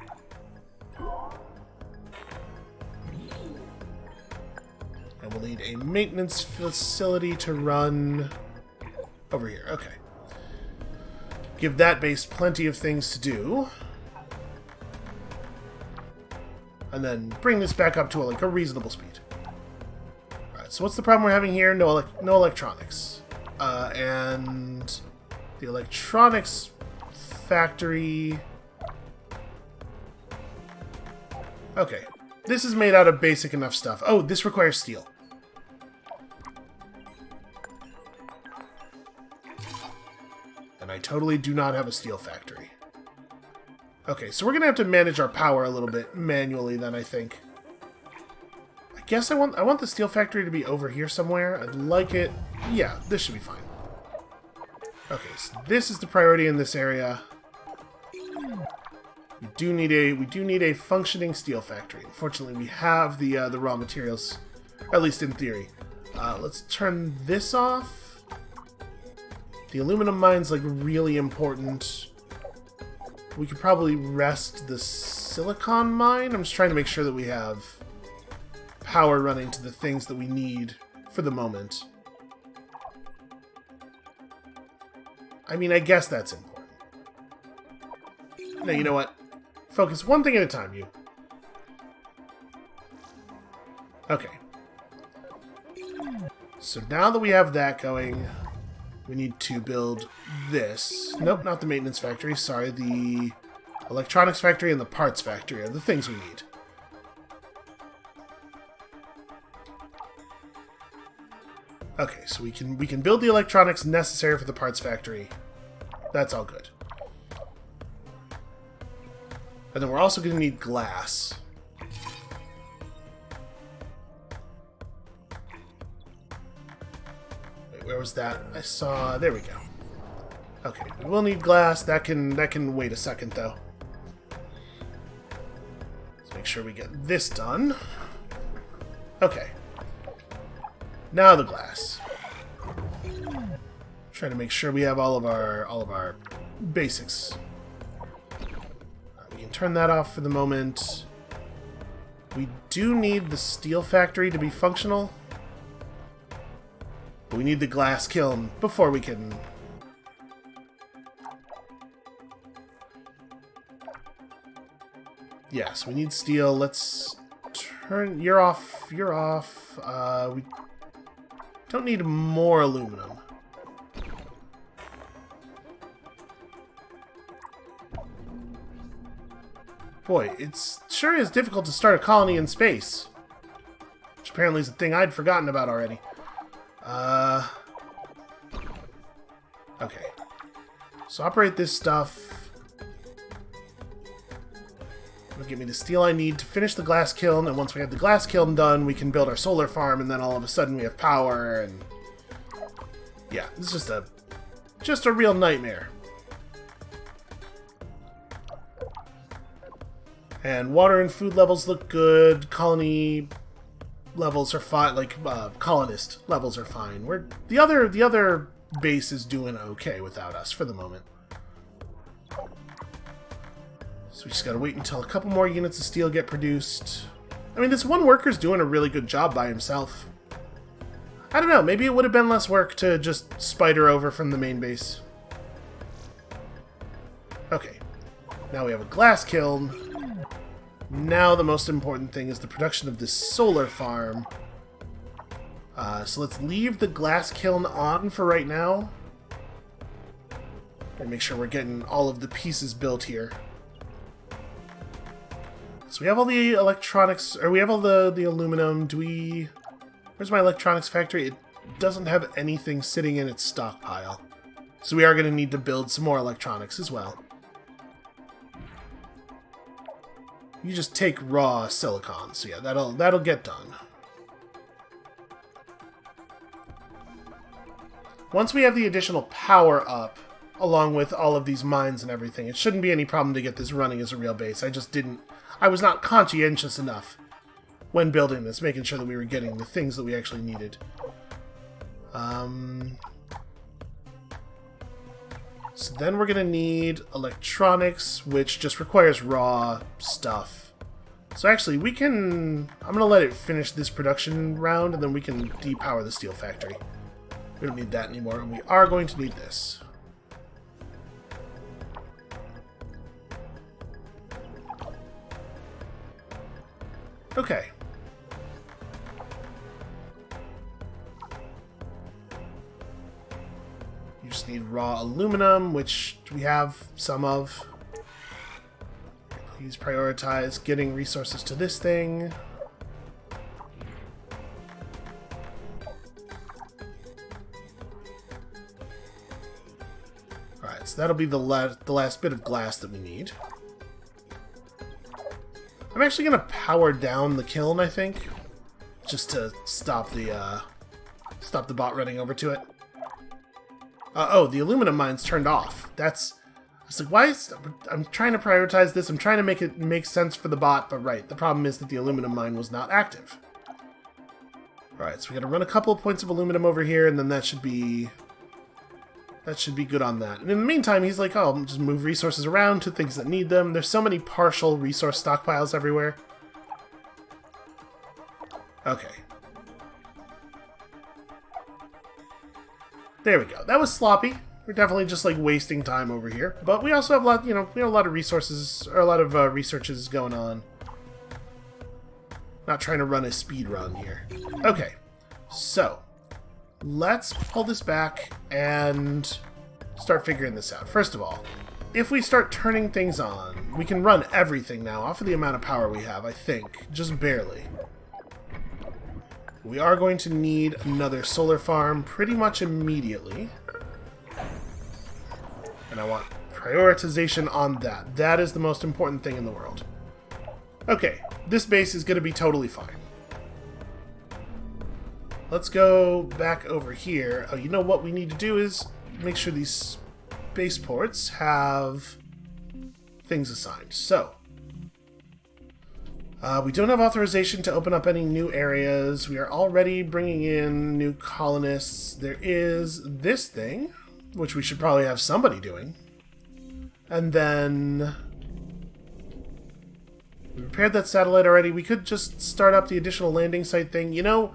S1: And we'll need a maintenance facility to run over here. Okay. Give that base plenty of things to do. And then bring this back up to a reasonable speed. Alright, so what's the problem we're having here? No electronics. And the electronics factory... Okay. This is made out of basic enough stuff. Oh, this requires steel. And I totally do not have a steel factory. Okay, so we're going to have to manage our power a little bit manually then, I think. I guess I want the steel factory to be over here somewhere. I'd like it... Yeah, this should be fine. Okay, so this is the priority in this area. We do need a functioning steel factory. Unfortunately, we have the raw materials, at least in theory. Let's turn this off. The aluminum mine's like really important. We could probably rest the silicon mine. I'm just trying to make sure that we have power running to the things that we need for the moment. I mean, I guess that's important. No, you know what? Focus one thing at a time, you. Okay. So now that we have that going, we need to build this. Nope, not the maintenance factory. Sorry, the electronics factory and the parts factory are the things we need. Okay, so we can build the electronics necessary for the parts factory. That's all good. And then we're also going to need glass. Wait, where was that? I saw... There we go. Okay, we will need glass. That can wait a second, though. Let's make sure we get this done. Okay. Now the glass. Trying to make sure we have all of our basics. We can turn that off for the moment. We do need the steel factory to be functional. But we need the glass kiln before we can... Yes, we need steel. Let's turn... You're off. You're off. We don't need more aluminum. Boy, it sure is difficult to start a colony in space. Which apparently is a thing I'd forgotten about already. Okay. So operate this stuff. It'll give me the steel I need to finish the glass kiln, and once we have the glass kiln done, we can build our solar farm, and then all of a sudden we have power, and... Yeah, it's just a real nightmare. And water and food levels look good. Colony levels are fine. Like colonist levels are fine. The other base is doing okay without us for the moment. So we just gotta wait until a couple more units of steel get produced. I mean, this one worker's doing a really good job by himself. I don't know. Maybe it would have been less work to just spider over from the main base. Okay. Now we have a glass kiln. Now the most important thing is the production of this solar farm. So let's leave the glass kiln on for right now. And make sure we're getting all of the pieces built here. So we have all the electronics, or we have all the aluminum. Where's my electronics factory? It doesn't have anything sitting in its stockpile. So we are going to need to build some more electronics as well. You just take raw silicon, so yeah, that'll get done. Once we have the additional power up, along with all of these mines and everything, it shouldn't be any problem to get this running as a real base. I was not conscientious enough when building this, making sure that we were getting the things that we actually needed. So then we're going to need electronics, which just requires raw stuff. So actually, I'm going to let it finish this production round, and then we can depower the steel factory. We don't need that anymore, and we are going to need this. Okay. You just need raw aluminum, which we have some of. Please prioritize getting resources to this thing. Alright, so that'll be the last bit of glass that we need. I'm actually going to power down the kiln, I think, just to stop the bot running over to it. Oh, the aluminum mine's turned off. I was like, why is... I'm trying to prioritize this. I'm trying to make it make sense for the bot, but right. The problem is that the aluminum mine was not active. Alright, so we gotta run a couple of points of aluminum over here, and then that should be good on that. And in the meantime, he's like, oh, just move resources around to things that need them. There's so many partial resource stockpiles everywhere. Okay. There we go. That was sloppy. We're definitely just like wasting time over here. But we also have a lot, we have a lot of resources, or a lot of researches going on. Not trying to run a speed run here. Okay. So, let's pull this back and start figuring this out. First of all, if we start turning things on, we can run everything now off of the amount of power we have, I think. Just barely. We are going to need another solar farm pretty much immediately. And I want prioritization on that. That is the most important thing in the world. Okay, this base is going to be totally fine. Let's go back over here. Oh, you know what we need to do is make sure these spaceports have things assigned. So, we don't have authorization to open up any new areas. We are already bringing in new colonists. There is this thing, which we should probably have somebody doing. And then we repaired that satellite already. We could just start up the additional landing site thing. You know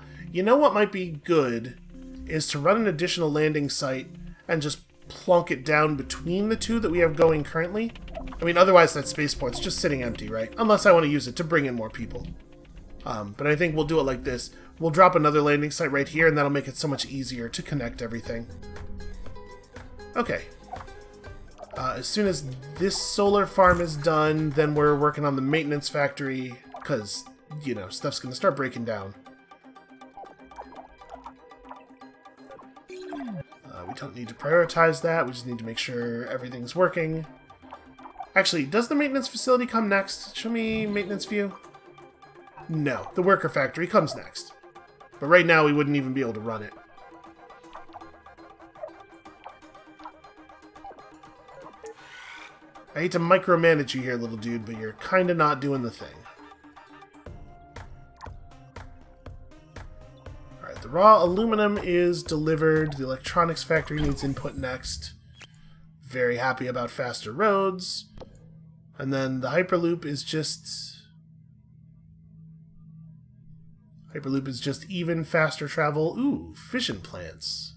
S1: what might be good is to run an additional landing site and just plunk it down between the two that we have going currently. I mean, otherwise that spaceport's just sitting empty, right? Unless I want to use it to bring in more people. But I think we'll do it like this. We'll drop another landing site right here, and that'll make it so much easier to connect everything. Okay. As soon as this solar farm is done, then we're working on the maintenance factory, because, you know, stuff's going to start breaking down. We don't need to prioritize that. We just need to make sure everything's working. Actually, does the maintenance facility come next? Show me maintenance view. No, the worker factory comes next. But right now we wouldn't even be able to run it. I hate to micromanage you here, little dude, but you're kinda not doing the thing. Alright, the raw aluminum is delivered. The electronics factory needs input next. Very happy about faster roads. And then the Hyperloop is just... Hyperloop is just even faster travel. Ooh, fission plants.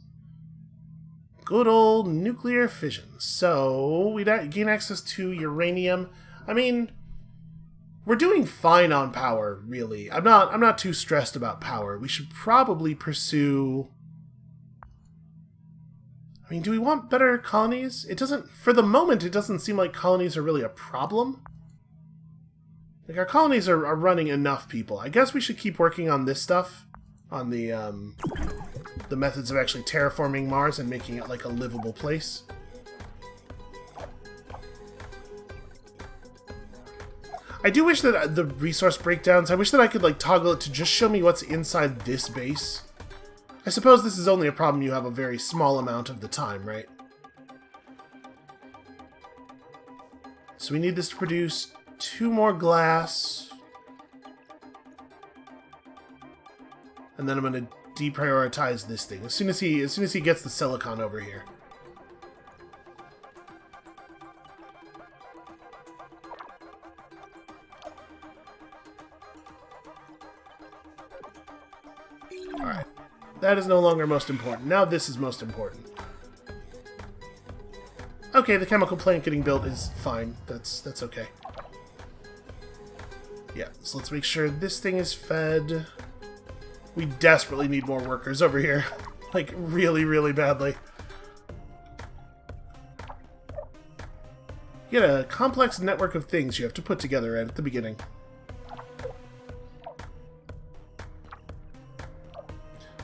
S1: Good old nuclear fission. So, we gain access to uranium. I mean, we're doing fine on power, really. I'm not too stressed about power. We should probably pursue... I mean, do we want better colonies? It doesn't... For the moment, it doesn't seem like colonies are really a problem. Like, our colonies are running enough people. I guess we should keep working on this stuff. On the methods of actually terraforming Mars and making it, like, a livable place. I do wish that the resource breakdowns... I wish that I could, like, toggle it to just show me what's inside this base. I suppose this is only a problem you have a very small amount of the time, right? So we need this to produce 2 more glass. And then I'm going to deprioritize this thing as soon as he gets the silicon over here. Alright. That is no longer most important. Now this is most important. Okay, the chemical plant getting built is fine. That's okay. Yeah, so let's make sure this thing is fed. We desperately need more workers over here. Like, really, really badly. You get a complex network of things you have to put together at the beginning.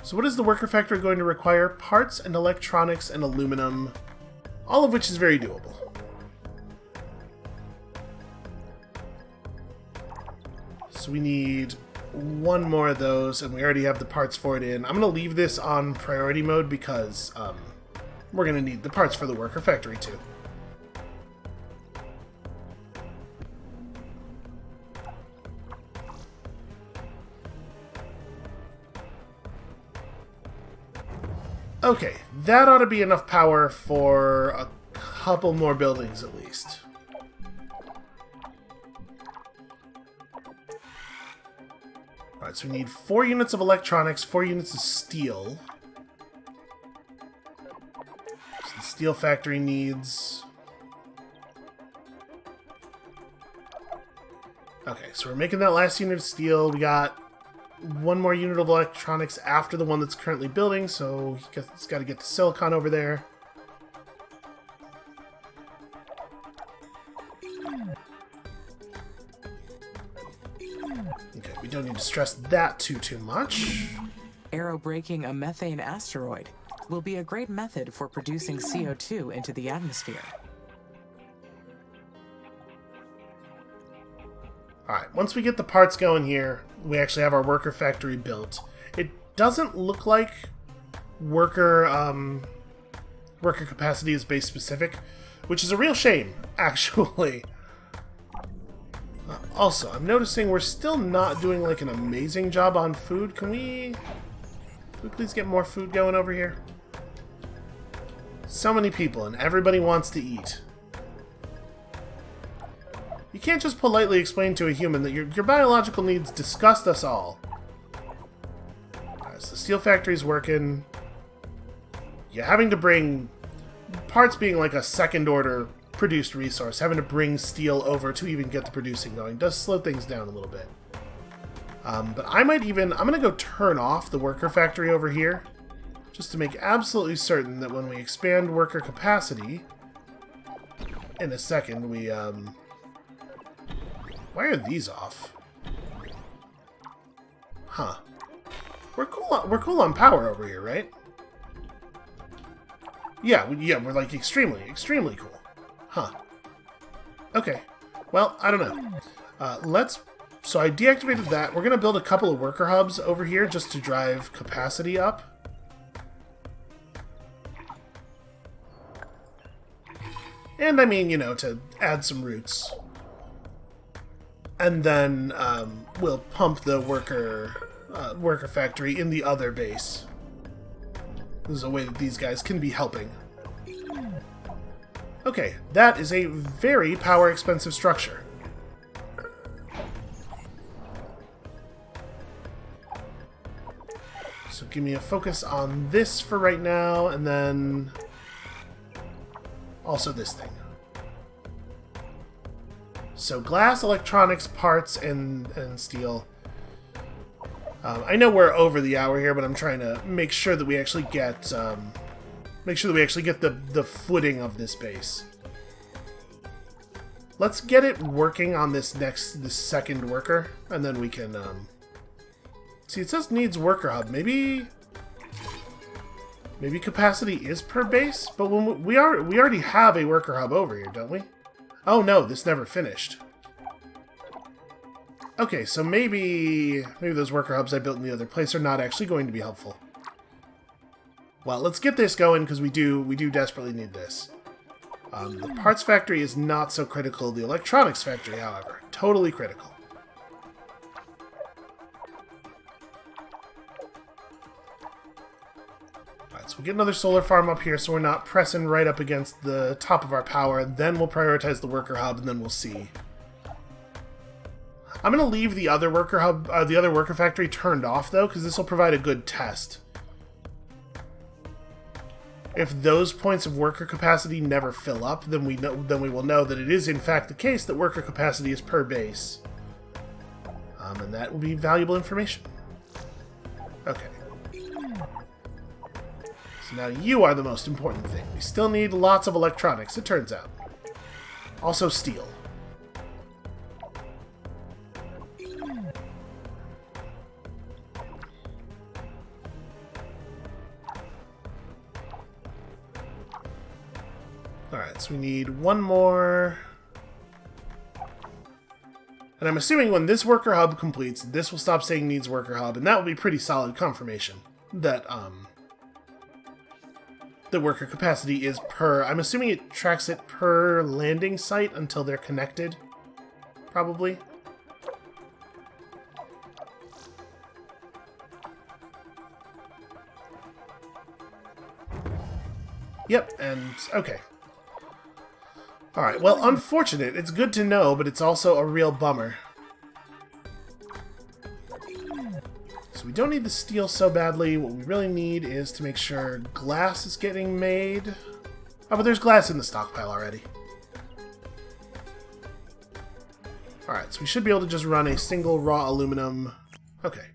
S1: So what is the worker factory going to require? Parts and electronics and aluminum, all of which is very doable. So we need 1 more of those, and we already have the parts for it in. I'm going to leave this on priority mode because we're going to need the parts for the worker factory too. Okay, that ought to be enough power for a couple more buildings at least. Alright, so we need 4 units of electronics, 4 units of steel. So the steel factory needs... Okay, so we're making that last unit of steel. We got 1 more unit of electronics after the one that's currently building, so he's got to get the silicon over there. Okay, we don't need to stress that too much.
S2: Aerobraking a methane asteroid will be a great method for producing CO2 into the atmosphere.
S1: Alright, once we get the parts going here, we actually have our worker factory built. It doesn't look like worker capacity is base specific, which is a real shame, actually. Also, I'm noticing we're still not doing like an amazing job on food. Can we please get more food going over here? So many people, and everybody wants to eat. You can't just politely explain to a human that your biological needs disgust us all. So the steel factory's working. You're having to bring parts being like a second order produced resource. Having to bring steel over to even get the producing going does slow things down a little bit. But I'm going to go turn off the worker factory over here just to make absolutely certain that when we expand worker capacity in a second, we, why are these off? Huh. We're cool on power over here, right? Yeah, we're like extremely cool. Huh. Okay. Well, I don't know. So I deactivated that. We're going to build a couple of worker hubs over here just to drive capacity up. And I mean, you know, to add some roots. And then we'll pump the worker factory in the other base. This is a way that these guys can be helping. Okay, that is a very power-expensive structure. So give me a focus on this for right now, and then also this thing. So glass, electronics, parts, and steel. I know we're over the hour here, but I'm trying to make sure that we actually get the footing of this base. Let's get it working on this second worker, and then we can see. It says needs worker hub. Maybe capacity is per base, but when we already have a worker hub over here, don't we? Oh no, this never finished. Okay, so maybe those worker hubs I built in the other place are not actually going to be helpful. Well, let's get this going because we do desperately need this. The parts factory is not so critical. The electronics factory, however, totally critical. Alright, so we'll get another solar farm up here so we're not pressing right up against the top of our power, and then we'll prioritize the worker hub, and then we'll see. I'm going to leave the other worker hub, the other worker factory turned off, though, because this will provide a good test. If those points of worker capacity never fill up, then we will know that it is in fact the case that worker capacity is per base. And that will be valuable information. Okay. So now you are the most important thing. We still need lots of electronics, it turns out. Also steel. Alright, so we need one more. And I'm assuming when this worker hub completes, this will stop saying needs worker hub, and that will be pretty solid confirmation that the worker capacity is per... I'm assuming it tracks it per landing site until they're connected, probably. Yep, and okay. Alright, well, unfortunate. It's good to know, but it's also a real bummer. So we don't need the steel so badly. What we really need is to make sure glass is getting made. Oh, but there's glass in the stockpile already. Alright, so we should be able to just run a single raw aluminum. Okay.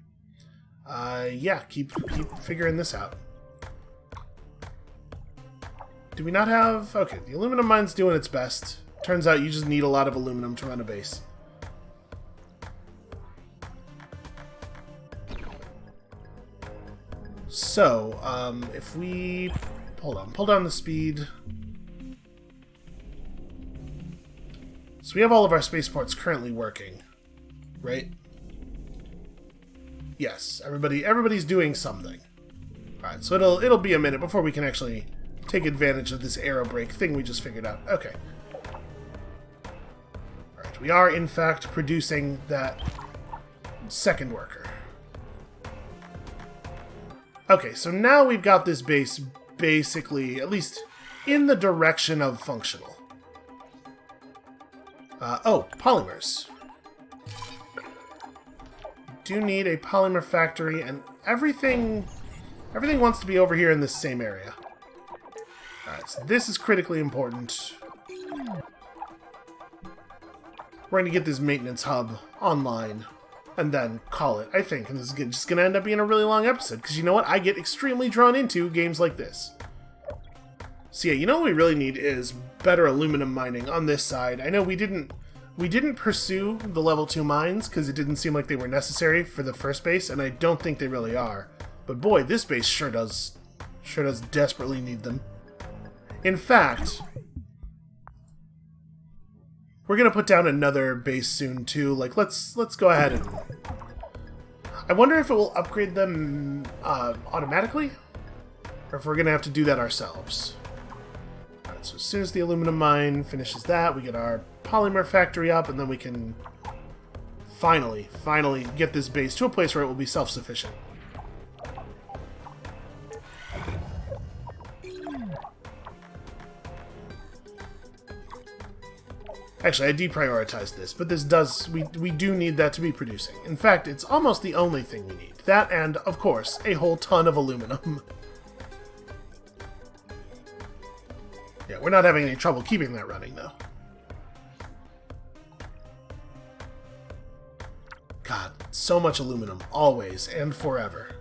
S1: Yeah, keep figuring this out. Do we not have... Okay, the aluminum mine's doing its best. Turns out you just need a lot of aluminum to run a base. So, if we... Hold on, pull down the speed. So we have all of our spaceports currently working, right? Yes, everybody's doing something. Alright, so it'll be a minute before we can actually take advantage of this aero brake thing we just figured out. Okay. Alright, we are in fact producing that second worker. Okay, so now we've got this base basically, at least in the direction of functional. Oh, polymers. Do need a polymer factory, and everything wants to be over here in this same area. Alright, so this is critically important. We're going to get this maintenance hub online, and then call it, I think. And this is just going to end up being a really long episode, because you know what? I get extremely drawn into games like this. So yeah, you know what we really need is better aluminum mining on this side. I know we didn't pursue the level 2 mines because it didn't seem like they were necessary for the first base, and I don't think they really are. But boy, this base sure does desperately need them. In fact, we're gonna put down another base soon too. Like let's go ahead and I wonder if it will upgrade them automatically, or if we're gonna have to do that ourselves. Alright, so as soon as the aluminum mine finishes that, we get our polymer factory up, and then we can finally get this base to a place where it will be self-sufficient. Actually, I deprioritized this, but this does... We do need that to be producing. In fact, it's almost the only thing we need. That and, of course, a whole ton of aluminum. Yeah, we're not having any trouble keeping that running, though. God, so much aluminum, always and forever.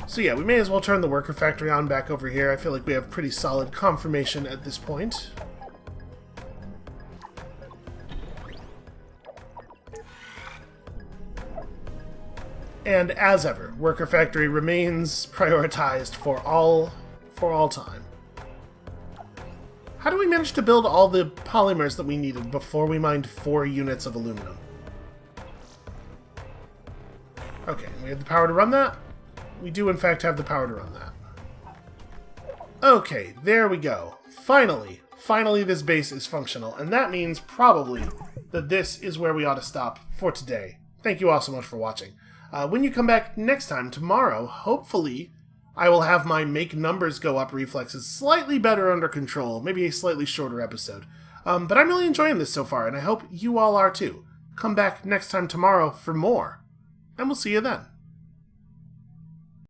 S1: So yeah, we may as well turn the worker factory on back over here. I feel like we have pretty solid confirmation at this point. And as ever, worker factory remains prioritized for all time. How do we manage to build all the polymers that we needed before we mined 4 units of aluminum? Okay, we have the power to run that? We do in fact have the power to run that. Okay, there we go. Finally this base is functional, and that means probably that this is where we ought to stop for today. Thank you all so much for watching. When you come back next time, tomorrow, hopefully I will have my make numbers go up reflexes slightly better under control, maybe a slightly shorter episode. But I'm really enjoying this so far, and I hope you all are too. Come back next time tomorrow for more, and we'll see you then.